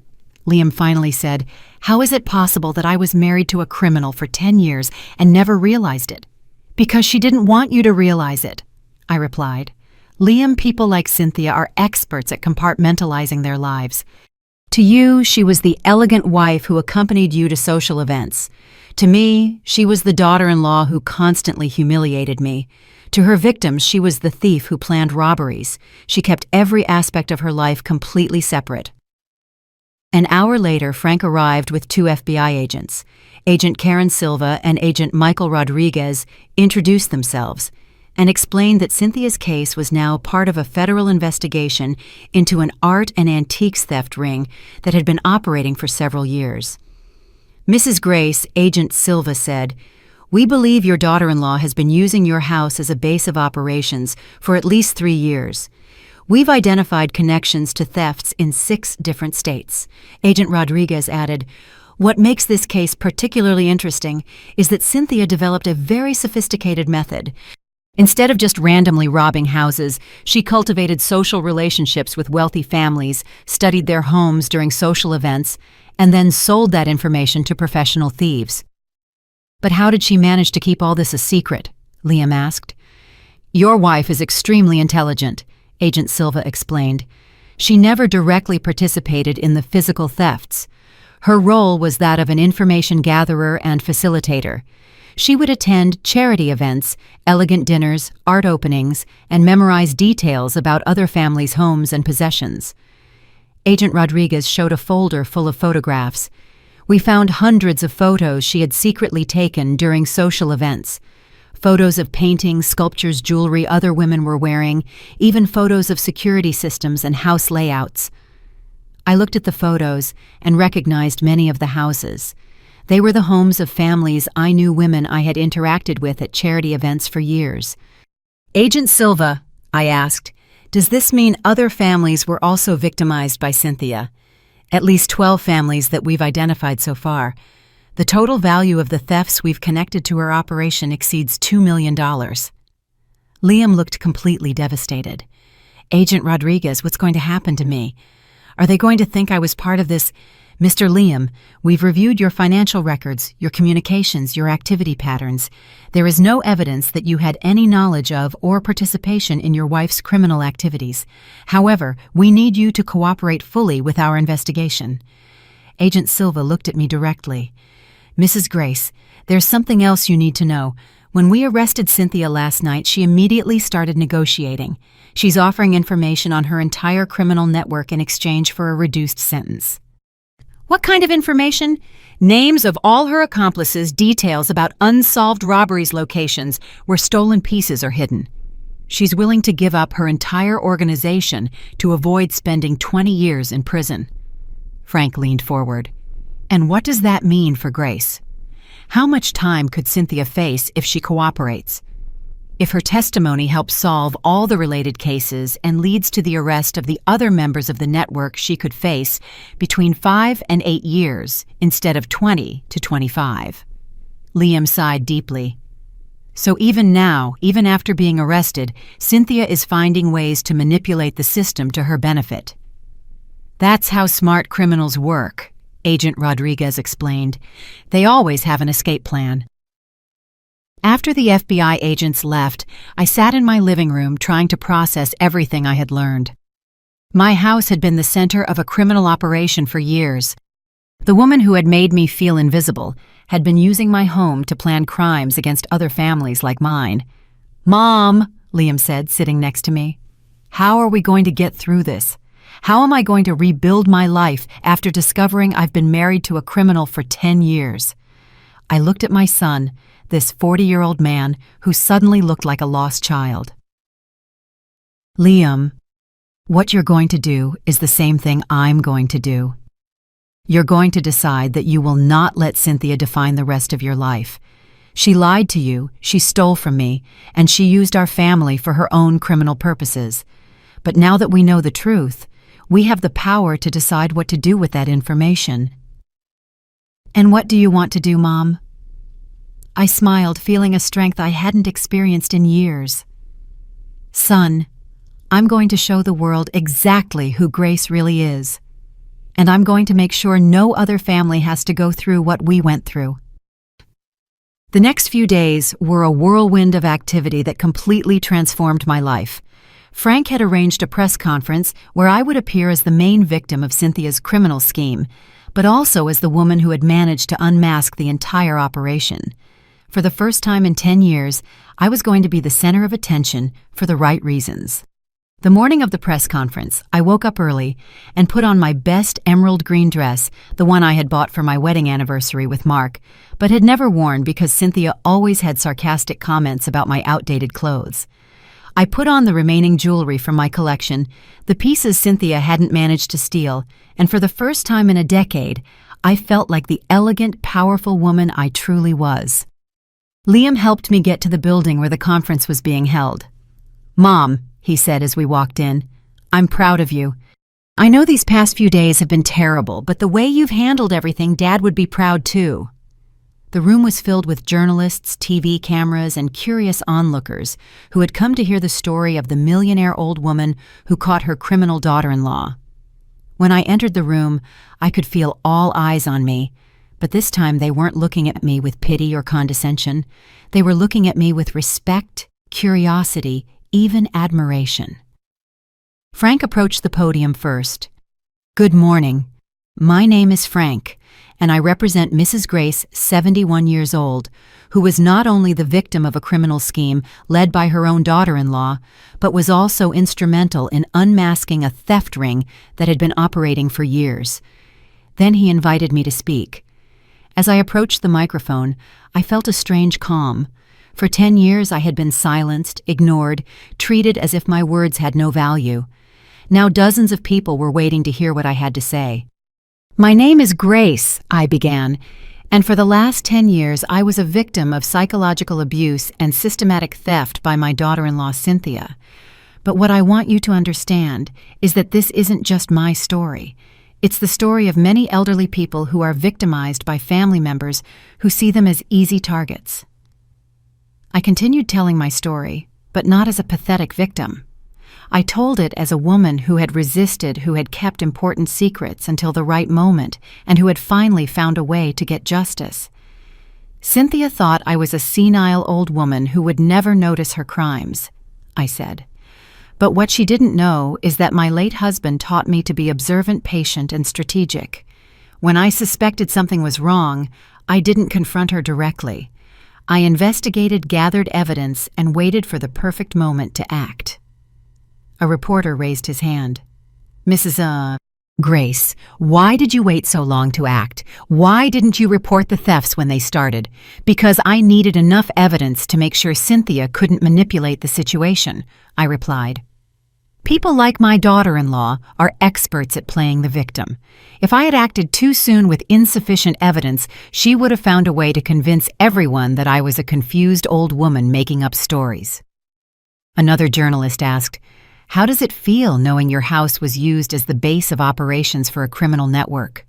Liam finally said, "how is it possible that I was married to a criminal for 10 years and never realized it?" "Because she didn't want you to realize it," I replied. Liam, people like Cynthia are experts at compartmentalizing their lives. To you, she was the elegant wife who accompanied you to social events. To me, she was the daughter-in-law who constantly humiliated me. To her victims, she was the thief who planned robberies. She kept every aspect of her life completely separate. An hour later, Frank arrived with 2 FBI agents. Agent Karen Silva and Agent Michael Rodriguez introduced themselves and explained that Cynthia's case was now part of a federal investigation into an art and antiques theft ring that had been operating for several years. Mrs. Grace, Agent Silva said, "We believe your daughter-in-law has been using your house as a base of operations for at least 3 years. We've identified connections to thefts in 6 different states." Agent Rodriguez added, "What makes this case particularly interesting is that Cynthia developed a very sophisticated method. Instead of just randomly robbing houses, she cultivated social relationships with wealthy families, studied their homes during social events, and then sold that information to professional thieves." "But how did she manage to keep all this a secret?" Liam asked. "Your wife is extremely intelligent," Agent Silva explained. "She never directly participated in the physical thefts. Her role was that of an information gatherer and facilitator. She would attend charity events, elegant dinners, art openings, and memorize details about other families' homes and possessions." Agent Rodriguez showed a folder full of photographs. "We found hundreds of photos she had secretly taken during social events. Photos of paintings, sculptures, jewelry other women were wearing, even photos of security systems and house layouts." I looked at the photos and recognized many of the houses. They were the homes of families I knew, women I had interacted with at charity events for years. "Agent Silva," I asked, "does this mean other families were also victimized by Cynthia?" "At least 12 families that we've identified so far. The total value of the thefts we've connected to her operation exceeds $2 million. Liam looked completely devastated. "Agent Rodriguez, what's going to happen to me? Are they going to think I was part of this?" "Mr. Liam, we've reviewed your financial records, your communications, your activity patterns. There is no evidence that you had any knowledge of or participation in your wife's criminal activities. However, we need you to cooperate fully with our investigation." Agent Silva looked at me directly. "Mrs. Grace, there's something else you need to know. When we arrested Cynthia last night, she immediately started negotiating. She's offering information on her entire criminal network in exchange for a reduced sentence." "What kind of information?" "Names of all her accomplices, details about unsolved robberies, locations where stolen pieces are hidden. She's willing to give up her entire organization to avoid spending 20 years in prison." Frank leaned forward. "And what does that mean for Grace? How much time could Cynthia face if she cooperates? If her testimony helps solve all the related cases and leads to the arrest of the other members of the network, she could face between 5 and 8 years instead of 20 to 25. Liam sighed deeply. "So even now, even after being arrested, Cynthia is finding ways to manipulate the system to her benefit." "That's how smart criminals work," Agent Rodriguez explained. "They always have an escape plan." After the FBI agents left, I sat in my living room trying to process everything I had learned. My house had been the center of a criminal operation for years. The woman who had made me feel invisible had been using my home to plan crimes against other families like mine. "Mom," Liam said, sitting next to me, "how are we going to get through this? How am I going to rebuild my life after discovering I've been married to a criminal for 10 years? I looked at my son, this 40-year-old man who suddenly looked like a lost child. "Liam, what you're going to do is the same thing I'm going to do. You're going to decide that you will not let Cynthia define the rest of your life. She lied to you, she stole from me, and she used our family for her own criminal purposes. But now that we know the truth, we have the power to decide what to do with that information." "And what do you want to do, Mom?" I smiled, feeling a strength I hadn't experienced in years. "Son, I'm going to show the world exactly who Grace really is. And I'm going to make sure no other family has to go through what we went through." The next few days were a whirlwind of activity that completely transformed my life. Frank had arranged a press conference where I would appear as the main victim of Cynthia's criminal scheme, but also as the woman who had managed to unmask the entire operation. For the first time in 10 years, I was going to be the center of attention for the right reasons. The morning of the press conference, I woke up early and put on my best emerald green dress, the one I had bought for my wedding anniversary with Mark, but had never worn because Cynthia always had sarcastic comments about my outdated clothes. I put on the remaining jewelry from my collection, the pieces Cynthia hadn't managed to steal, and for the first time in a decade, I felt like the elegant, powerful woman I truly was. Liam helped me get to the building where the conference was being held. "Mom," he said as we walked in, "I'm proud of you. I know these past few days have been terrible, but the way you've handled everything, Dad would be proud too." The room was filled with journalists, TV cameras, and curious onlookers who had come to hear the story of the millionaire old woman who caught her criminal daughter-in-law. When I entered the room, I could feel all eyes on me, but this time they weren't looking at me with pity or condescension. They were looking at me with respect, curiosity, even admiration. Frank approached the podium first. "Good morning. My name is Frank, and I represent Mrs. Grace, 71 years old, who was not only the victim of a criminal scheme led by her own daughter-in-law, but was also instrumental in unmasking a theft ring that had been operating for years." Then he invited me to speak. As I approached the microphone, I felt a strange calm. For 10 years I had been silenced, ignored, treated as if my words had no value. Now dozens of people were waiting to hear what I had to say. "My name is Grace," I began, "and for the last 10 years I was a victim of psychological abuse and systematic theft by my daughter-in-law Cynthia. But what I want you to understand is that this isn't just my story. It's the story of many elderly people who are victimized by family members who see them as easy targets." I continued telling my story, but not as a pathetic victim. I told it as a woman who had resisted, who had kept important secrets until the right moment, and who had finally found a way to get justice. "Cynthia thought I was a senile old woman who would never notice her crimes," I said. "But what she didn't know is that my late husband taught me to be observant, patient, and strategic. When I suspected something was wrong, I didn't confront her directly. I investigated, gathered evidence, and waited for the perfect moment to act." A reporter raised his hand. "Mrs. Grace, why did you wait so long to act? Why didn't you report the thefts when they started?" "Because I needed enough evidence to make sure Cynthia couldn't manipulate the situation," I replied. "People like my daughter-in-law are experts at playing the victim. If I had acted too soon with insufficient evidence, she would have found a way to convince everyone that I was a confused old woman making up stories." Another journalist asked, "How does it feel knowing your house was used as the base of operations for a criminal network?"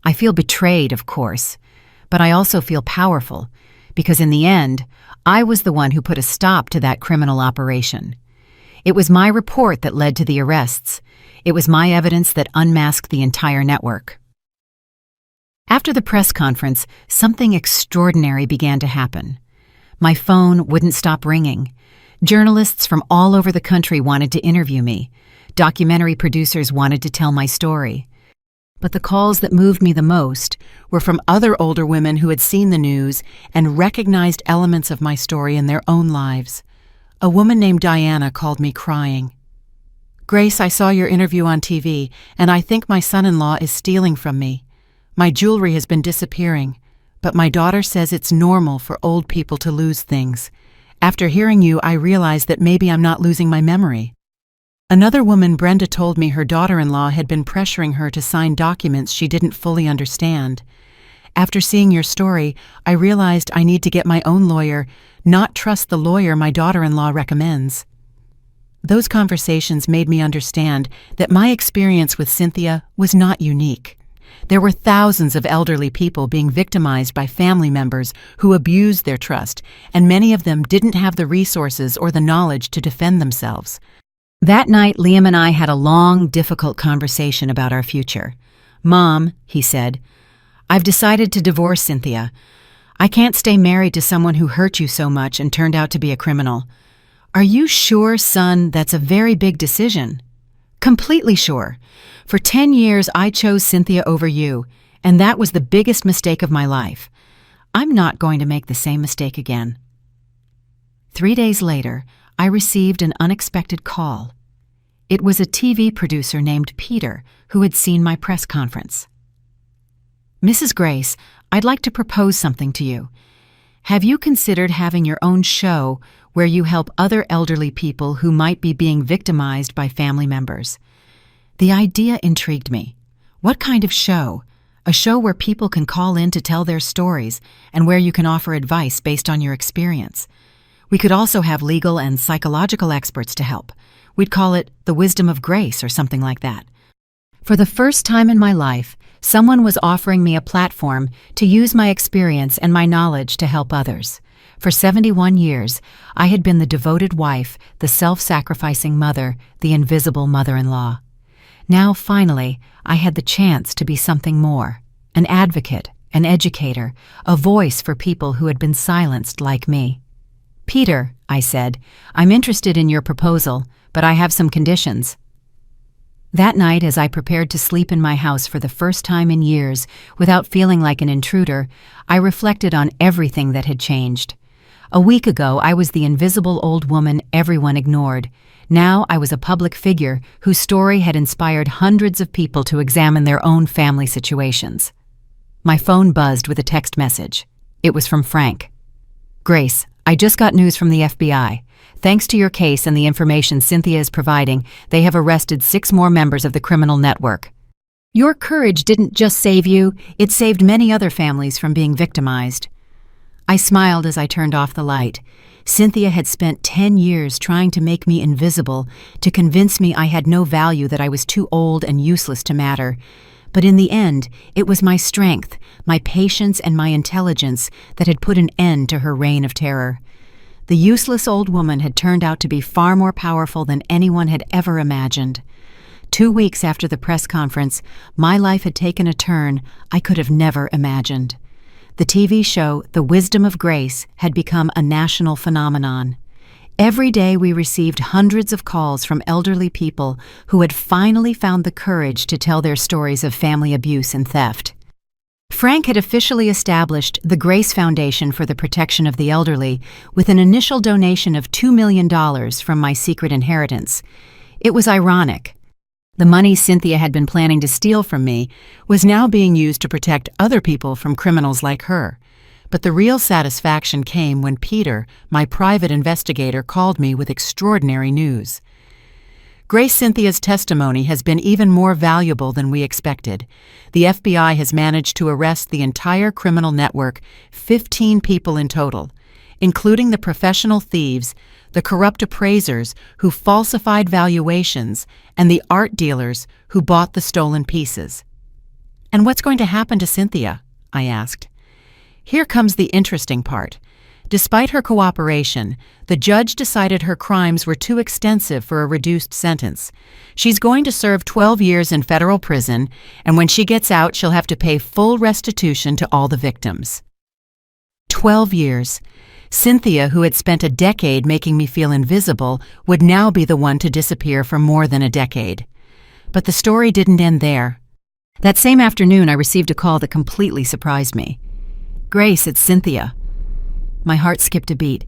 "I feel betrayed, of course, but I also feel powerful, because in the end, I was the one who put a stop to that criminal operation. It was my report that led to the arrests. It was my evidence that unmasked the entire network." After the press conference, something extraordinary began to happen. My phone wouldn't stop ringing. Journalists from all over the country wanted to interview me. Documentary producers wanted to tell my story. But the calls that moved me the most were from other older women who had seen the news and recognized elements of my story in their own lives. A woman named Diana called me crying. "Grace, I saw your interview on TV, and I think my son-in-law is stealing from me. My jewelry has been disappearing, but my daughter says it's normal for old people to lose things. After hearing you, I realized that maybe I'm not losing my memory." Another woman, Brenda, told me her daughter-in-law had been pressuring her to sign documents she didn't fully understand. "After seeing your story, I realized I need to get my own lawyer, not trust the lawyer my daughter-in-law recommends." Those conversations made me understand that my experience with Cynthia was not unique. There were thousands of elderly people being victimized by family members who abused their trust, and many of them didn't have the resources or the knowledge to defend themselves. That night, Liam and I had a long, difficult conversation about our future. "Mom," he said, "I've decided to divorce Cynthia. I can't stay married to someone who hurt you so much and turned out to be a criminal. "Are you sure, son? That's a very big decision." "Completely sure. For 10 years I chose Cynthia over you, and that was the biggest mistake of my life. I'm not going to make the same mistake again." 3 days later, I received an unexpected call. It was a TV producer named Peter who had seen my press conference. "Mrs. Grace, I'd like to propose something to you. Have you considered having your own show where you help other elderly people who might be being victimized by family members?" The idea intrigued me. What kind of show? A show where people can call in to tell their stories and where you can offer advice based on your experience. We could also have legal and psychological experts to help. We'd call it the wisdom of grace or something like that. For the first time in my life, someone was offering me a platform to use my experience and my knowledge to help others. For 71 years, I had been the devoted wife, the self-sacrificing mother, the invisible mother-in-law. Now, finally, I had the chance to be something more, an advocate, an educator, a voice for people who had been silenced like me. "Peter," I said, "I'm interested in your proposal, but I have some conditions." That night, as I prepared to sleep in my house for the first time in years without feeling like an intruder, I reflected on everything that had changed. A week ago, I was the invisible old woman everyone ignored. Now I was a public figure whose story had inspired hundreds of people to examine their own family situations. My phone buzzed with a text message. It was from Frank. "Grace, I just got news from the FBI. Thanks to your case and the information Cynthia is providing, they have arrested 6 more members of the criminal network. Your courage didn't just save you, it saved many other families from being victimized." I smiled as I turned off the light. Cynthia had spent 10 years trying to make me invisible, to convince me I had no value, that I was too old and useless to matter. But in the end, it was my strength, my patience, and my intelligence that had put an end to her reign of terror. The useless old woman had turned out to be far more powerful than anyone had ever imagined. 2 weeks after the press conference, my life had taken a turn I could have never imagined. The TV show, The Wisdom of Grace, had become a national phenomenon. Every day we received hundreds of calls from elderly people who had finally found the courage to tell their stories of family abuse and theft. Frank had officially established the Grace Foundation for the Protection of the Elderly with an initial donation of $2 million from my secret inheritance. It was ironic. The money Cynthia had been planning to steal from me was now being used to protect other people from criminals like her. But the real satisfaction came when Peter, my private investigator, called me with extraordinary news. Grace Cynthia's testimony has been even more valuable than we expected. The FBI has managed to arrest the entire criminal network, 15 people in total, including the professional thieves, the corrupt appraisers who falsified valuations, and the art dealers who bought the stolen pieces. "And what's going to happen to Cynthia?" I asked. Here comes the interesting part. Despite her cooperation, the judge decided her crimes were too extensive for a reduced sentence. She's going to serve 12 years in federal prison, and when she gets out, she'll have to pay full restitution to all the victims. 12 years. Cynthia, who had spent a decade making me feel invisible, would now be the one to disappear for more than a decade. But the story didn't end there. That same afternoon, I received a call that completely surprised me. "Grace, it's Cynthia." My heart skipped a beat.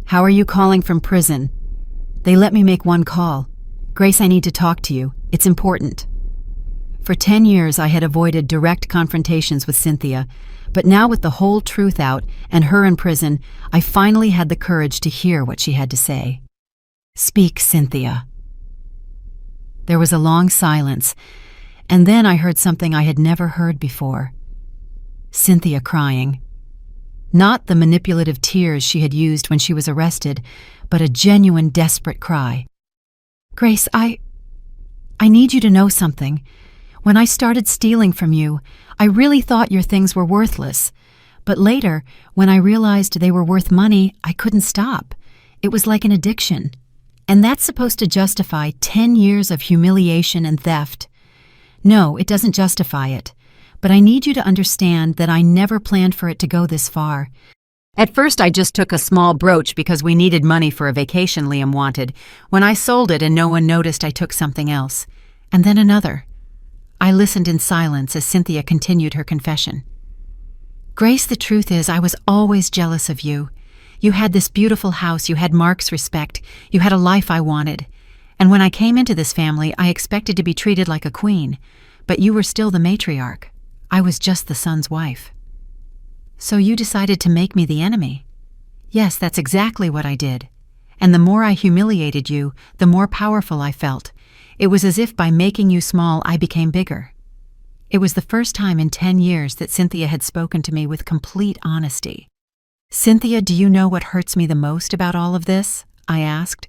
"How are you calling from prison?" "They let me make one call. Grace, I need to talk to you. It's important." For 10 years, I had avoided direct confrontations with Cynthia, but now with the whole truth out and her in prison, I finally had the courage to hear what she had to say. "Speak, Cynthia." There was a long silence, and then I heard something I had never heard before. Cynthia crying. Not the manipulative tears she had used when she was arrested, but a genuine, desperate cry. "Grace, I need you to know something. When I started stealing from you, I really thought your things were worthless. But later, when I realized they were worth money, I couldn't stop. It was like an addiction. And that's supposed to justify 10 years of humiliation and theft. No, it doesn't justify it. But I need you to understand that I never planned for it to go this far. At first, I just took a small brooch because we needed money for a vacation Liam wanted. When I sold it and no one noticed, I took something else. And then another. I listened in silence as Cynthia continued her confession. Grace, the truth is, I was always jealous of you. You had this beautiful house, you had Mark's respect, you had a life I wanted. And when I came into this family, I expected to be treated like a queen. But you were still the matriarch. I was just the son's wife. So you decided to make me the enemy? Yes, that's exactly what I did. And the more I humiliated you, the more powerful I felt. It was as if by making you small, I became bigger. It was the first time in 10 years that Cynthia had spoken to me with complete honesty. Cynthia, do you know what hurts me the most about all of this? I asked.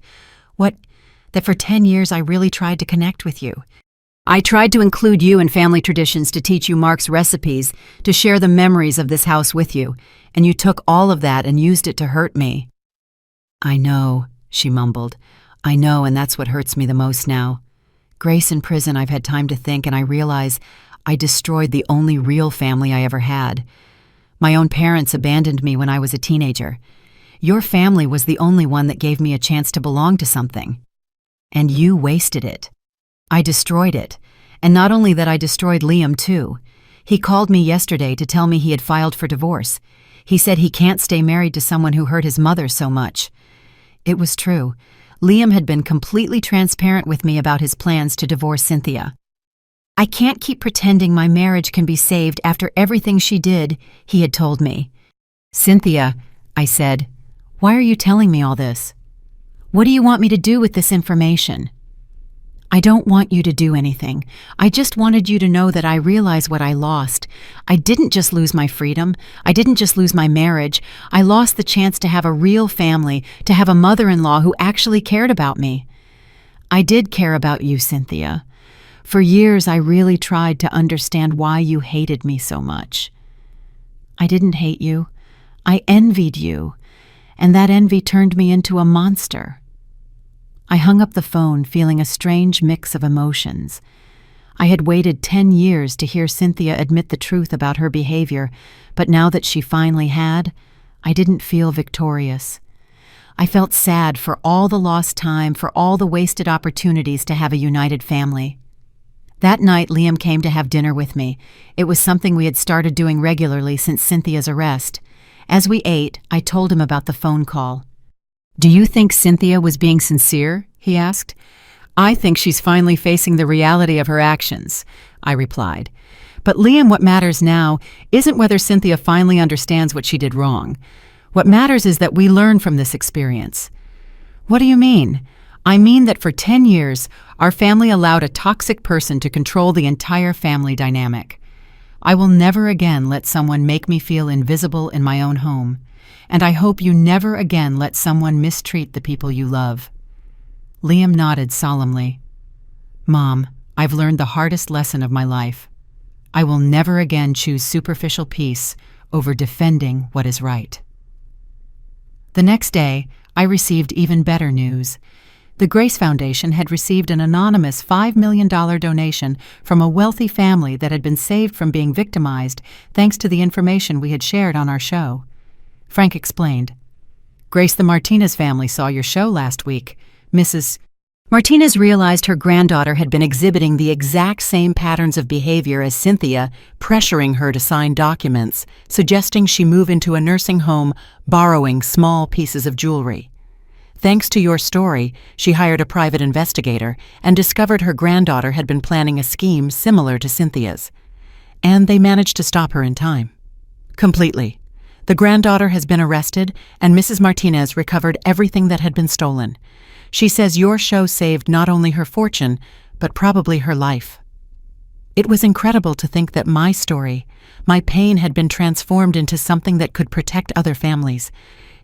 That for 10 years I really tried to connect with you. I tried to include you in family traditions, to teach you Mark's recipes, to share the memories of this house with you, and you took all of that and used it to hurt me. I know, she mumbled. I know, and that's what hurts me the most now. Grace, in prison, I've had time to think, and I realize I destroyed the only real family I ever had. My own parents abandoned me when I was a teenager. Your family was the only one that gave me a chance to belong to something. And you wasted it. I destroyed it. And not only that, I destroyed Liam too. He called me yesterday to tell me he had filed for divorce. He said he can't stay married to someone who hurt his mother so much. It was true. Liam had been completely transparent with me about his plans to divorce Cynthia. I can't keep pretending my marriage can be saved after everything she did, he had told me. Cynthia, I said, why are you telling me all this? What do you want me to do with this information? I don't want you to do anything. I just wanted you to know that I realize what I lost. I didn't just lose my freedom. I didn't just lose my marriage. I lost the chance to have a real family, to have a mother-in-law who actually cared about me. I did care about you, Cynthia. For years, I really tried to understand why you hated me so much. I didn't hate you. I envied you. And that envy turned me into a monster. I hung up the phone, feeling a strange mix of emotions. I had waited 10 years to hear Cynthia admit the truth about her behavior, but now that she finally had, I didn't feel victorious. I felt sad for all the lost time, for all the wasted opportunities to have a united family. That night, Liam came to have dinner with me. It was something we had started doing regularly since Cynthia's arrest. As we ate, I told him about the phone call. Do you think Cynthia was being sincere? He asked. I think she's finally facing the reality of her actions, I replied. But Liam, what matters now isn't whether Cynthia finally understands what she did wrong. What matters is that we learn from this experience. What do you mean? I mean that for 10 years, our family allowed a toxic person to control the entire family dynamic. I will never again let someone make me feel invisible in my own home. And I hope you never again let someone mistreat the people you love. Liam nodded solemnly. Mom, I've learned the hardest lesson of my life. I will never again choose superficial peace over defending what is right. The next day, I received even better news. The Grace Foundation had received an anonymous $5 million donation from a wealthy family that had been saved from being victimized thanks to the information we had shared on our show. Frank explained. Grace, the Martinez family saw your show last week. Mrs. Martinez realized her granddaughter had been exhibiting the exact same patterns of behavior as Cynthia, pressuring her to sign documents, suggesting she move into a nursing home, borrowing small pieces of jewelry. Thanks to your story, she hired a private investigator and discovered her granddaughter had been planning a scheme similar to Cynthia's. And they managed to stop her in time. Completely. The granddaughter has been arrested, and Mrs. Martinez recovered everything that had been stolen. She says your show saved not only her fortune, but probably her life. It was incredible to think that my story, my pain, had been transformed into something that could protect other families.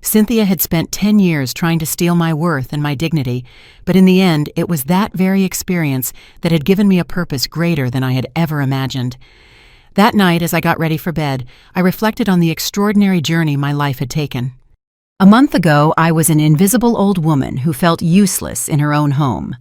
Cynthia had spent 10 years trying to steal my worth and my dignity, but in the end, it was that very experience that had given me a purpose greater than I had ever imagined. That night, as I got ready for bed, I reflected on the extraordinary journey my life had taken. A month ago, I was an invisible old woman who felt useless in her own home.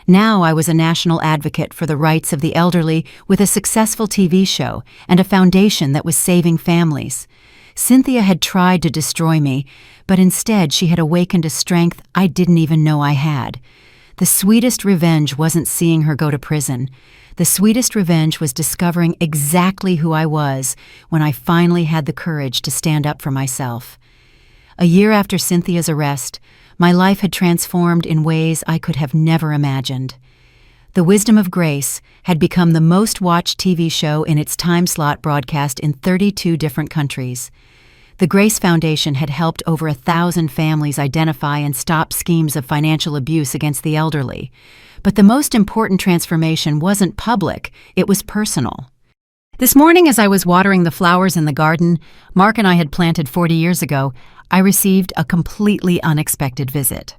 Now I was a national advocate for the rights of the elderly with a successful TV show and a foundation that was saving families. Cynthia had tried to destroy me, but instead she had awakened a strength I didn't even know I had. The sweetest revenge wasn't seeing her go to prison. The sweetest revenge was discovering exactly who I was when I finally had the courage to stand up for myself. A year after Cynthia's arrest, my life had transformed in ways I could have never imagined. The Wisdom of Grace had become the most watched TV show in its time slot, broadcast in 32 different countries. The Grace Foundation had helped over 1,000 families identify and stop schemes of financial abuse against the elderly. But the most important transformation wasn't public, it was personal. This morning, as I was watering the flowers in the garden Mark and I had planted 40 years ago, I received a completely unexpected visit.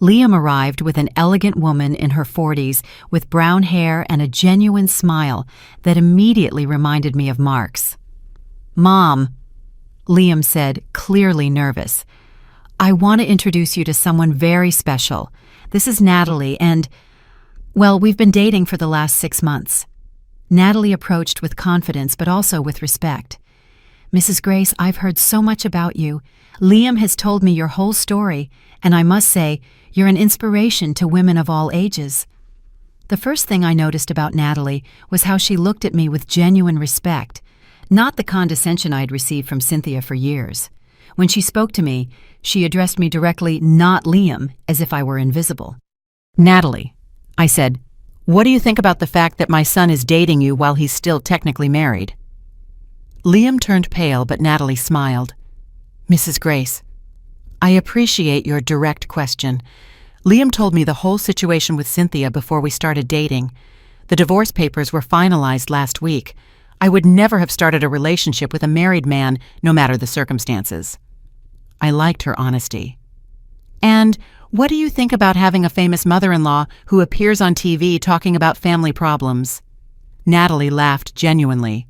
Liam arrived with an elegant woman in her 40s with brown hair and a genuine smile that immediately reminded me of Mark's. "Mom," Liam said, clearly nervous, "I want to introduce you to someone very special. This is Natalie and, well, we've been dating for the last 6 months." Natalie approached with confidence but also with respect. "Mrs. Grace, I've heard so much about you. Liam has told me your whole story, and I must say, you're an inspiration to women of all ages." The first thing I noticed about Natalie was how she looked at me with genuine respect, not the condescension I'd received from Cynthia for years. When she spoke to me, she addressed me directly, not Liam, as if I were invisible. "Natalie," I said, "what do you think about the fact that my son is dating you while he's still technically married?" Liam turned pale, but Natalie smiled. "Mrs. Grace, I appreciate your direct question. Liam told me the whole situation with Cynthia before we started dating. The divorce papers were finalized last week. I would never have started a relationship with a married man, no matter the circumstances." I liked her honesty. "And what do you think about having a famous mother-in-law who appears on TV talking about family problems?" Natalie laughed genuinely.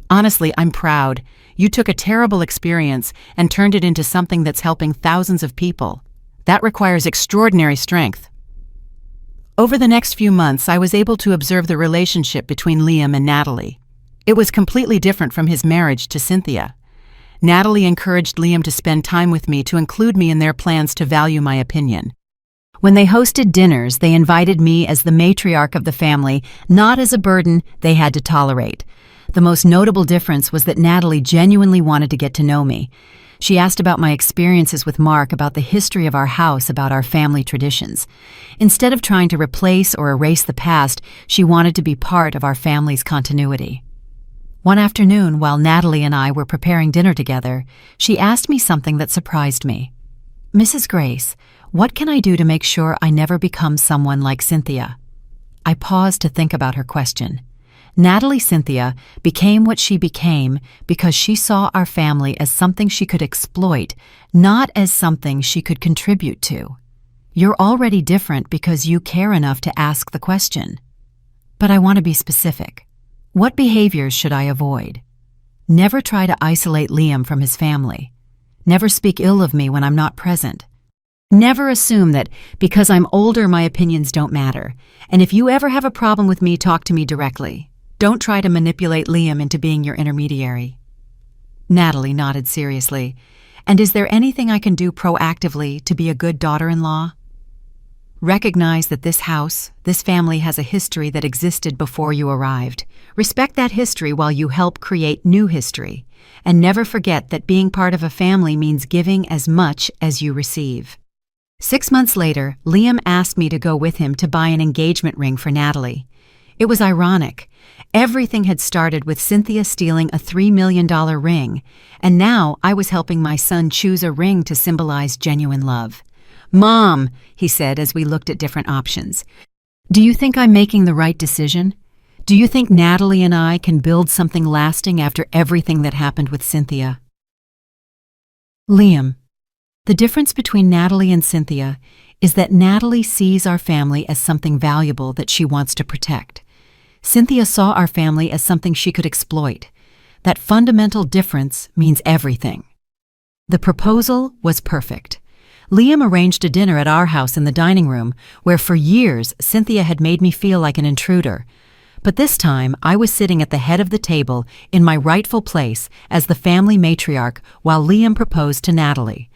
"Honestly, I'm proud. You took a terrible experience and turned it into something that's helping thousands of people. That requires extraordinary strength." Over the next few months, I was able to observe the relationship between Liam and Natalie. It was completely different from his marriage to Cynthia. Natalie encouraged Liam to spend time with me, to include me in their plans to value my opinion. When they hosted dinners, they invited me as the matriarch of the family, not as a burden they had to tolerate. The most notable difference was that Natalie genuinely wanted to get to know me. She asked about my experiences with Mark, about the history of our house, about our family traditions. Instead of trying to replace or erase the past, she wanted to be part of our family's continuity. One afternoon, while Natalie and I were preparing dinner together, she asked me something that surprised me. "Mrs. Grace, what can I do to make sure I never become someone like Cynthia?" I paused to think about her question. Natalie Cynthia became what she became because she saw our family as something she could exploit, not as something she could contribute to. You're already different because you care enough to ask the question. But I want to be specific. What behaviors should I avoid? Never try to isolate Liam from his family. Never speak ill of me when I'm not present. Never assume that because I'm older my opinions don't matter. And if you ever have a problem with me, talk to me directly. Don't try to manipulate Liam into being your intermediary." Natalie nodded seriously. "And is there anything I can do proactively to be a good daughter-in-law?" "Recognize that this house, this family has a history that existed before you arrived. Respect that history while you help create new history. And never forget that being part of a family means giving as much as you receive." 6 months later, Liam asked me to go with him to buy an engagement ring for Natalie. It was ironic. Everything had started with Cynthia stealing a $3 million ring, and now I was helping my son choose a ring to symbolize genuine love. "Mom," he said as we looked at different options, "do you think I'm making the right decision? Do you think Natalie and I can build something lasting after everything that happened with Cynthia?" Liam, the difference between Natalie and Cynthia is that Natalie sees our family as something valuable that she wants to protect. Cynthia saw our family as something she could exploit. That fundamental difference means everything. The proposal was perfect. Liam arranged a dinner at our house in the dining room, where for years Cynthia had made me feel like an intruder. But this time, I was sitting at the head of the table in my rightful place as the family matriarch while Liam proposed to Natalie.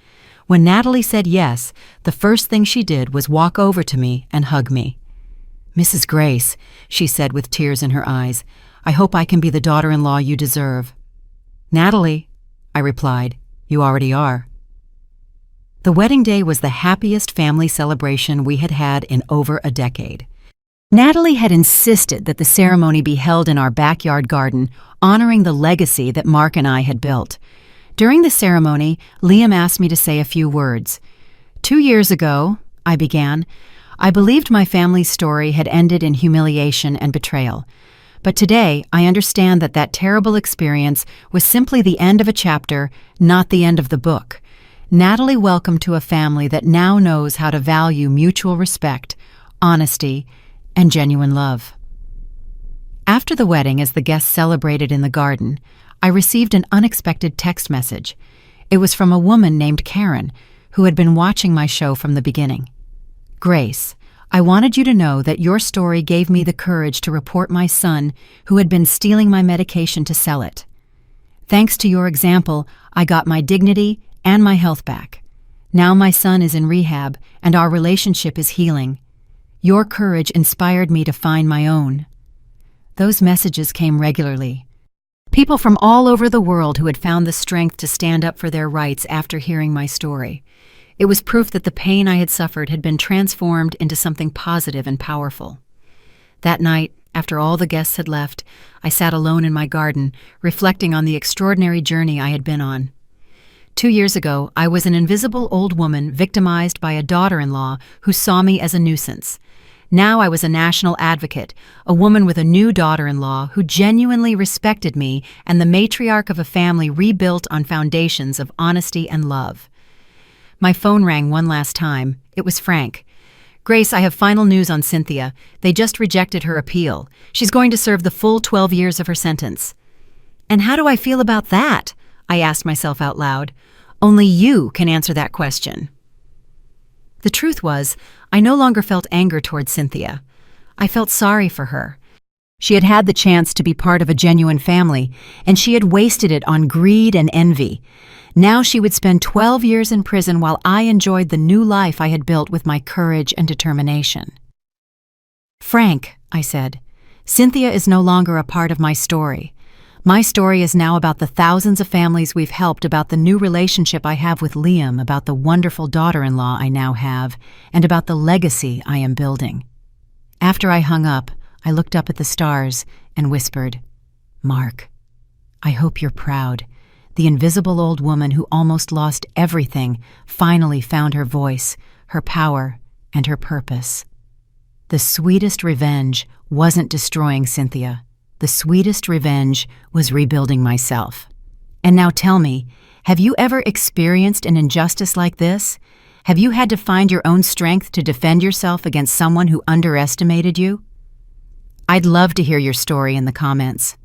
When Natalie said yes, the first thing she did was walk over to me and hug me. "Mrs. Grace," she said with tears in her eyes, "I hope I can be the daughter-in-law you deserve." "Natalie," I replied, "you already are." The wedding day was the happiest family celebration we had had in over a decade. Natalie had insisted that the ceremony be held in our backyard garden, honoring the legacy that Mark and I had built. During the ceremony, Liam asked me to say a few words. "2 years ago," I began, "I believed my family's story had ended in humiliation and betrayal. But today, I understand that that terrible experience was simply the end of a chapter, not the end of the book. Natalie welcomed to a family that now knows how to value mutual respect, honesty, and genuine love." After the wedding, as the guests celebrated in the garden, I received an unexpected text message. It was from a woman named Karen, who had been watching my show from the beginning. "Grace, I wanted you to know that your story gave me the courage to report my son, who had been stealing my medication to sell it. Thanks to your example, I got my dignity and my health back. Now my son is in rehab, and our relationship is healing. Your courage inspired me to find my own." Those messages came regularly. People from all over the world who had found the strength to stand up for their rights after hearing my story. It was proof that the pain I had suffered had been transformed into something positive and powerful. That night, after all the guests had left, I sat alone in my garden, reflecting on the extraordinary journey I had been on. 2 years ago, I was an invisible old woman victimized by a daughter-in-law who saw me as a nuisance. Now I was a national advocate, a woman with a new daughter-in-law who genuinely respected me and the matriarch of a family rebuilt on foundations of honesty and love. My phone rang one last time. It was Frank. "Grace, I have final news on Cynthia. They just rejected her appeal. She's going to serve the full 12 years of her sentence." "And how do I feel about that?" I asked myself out loud. Only you can answer that question. The truth was, I no longer felt anger toward Cynthia. I felt sorry for her. She had had the chance to be part of a genuine family, and she had wasted it on greed and envy. Now she would spend 12 years in prison while I enjoyed the new life I had built with my courage and determination. "Frank," I said, "Cynthia is no longer a part of my story. My story is now about the thousands of families we've helped, about the new relationship I have with Liam, about the wonderful daughter-in-law I now have, and about the legacy I am building." After I hung up, I looked up at the stars and whispered, "Mark, I hope you're proud. The invisible old woman who almost lost everything finally found her voice, her power, and her purpose. The sweetest revenge wasn't destroying Cynthia. The sweetest revenge was rebuilding myself. And now tell me, have you ever experienced an injustice like this? Have you had to find your own strength to defend yourself against someone who underestimated you? I'd love to hear your story in the comments.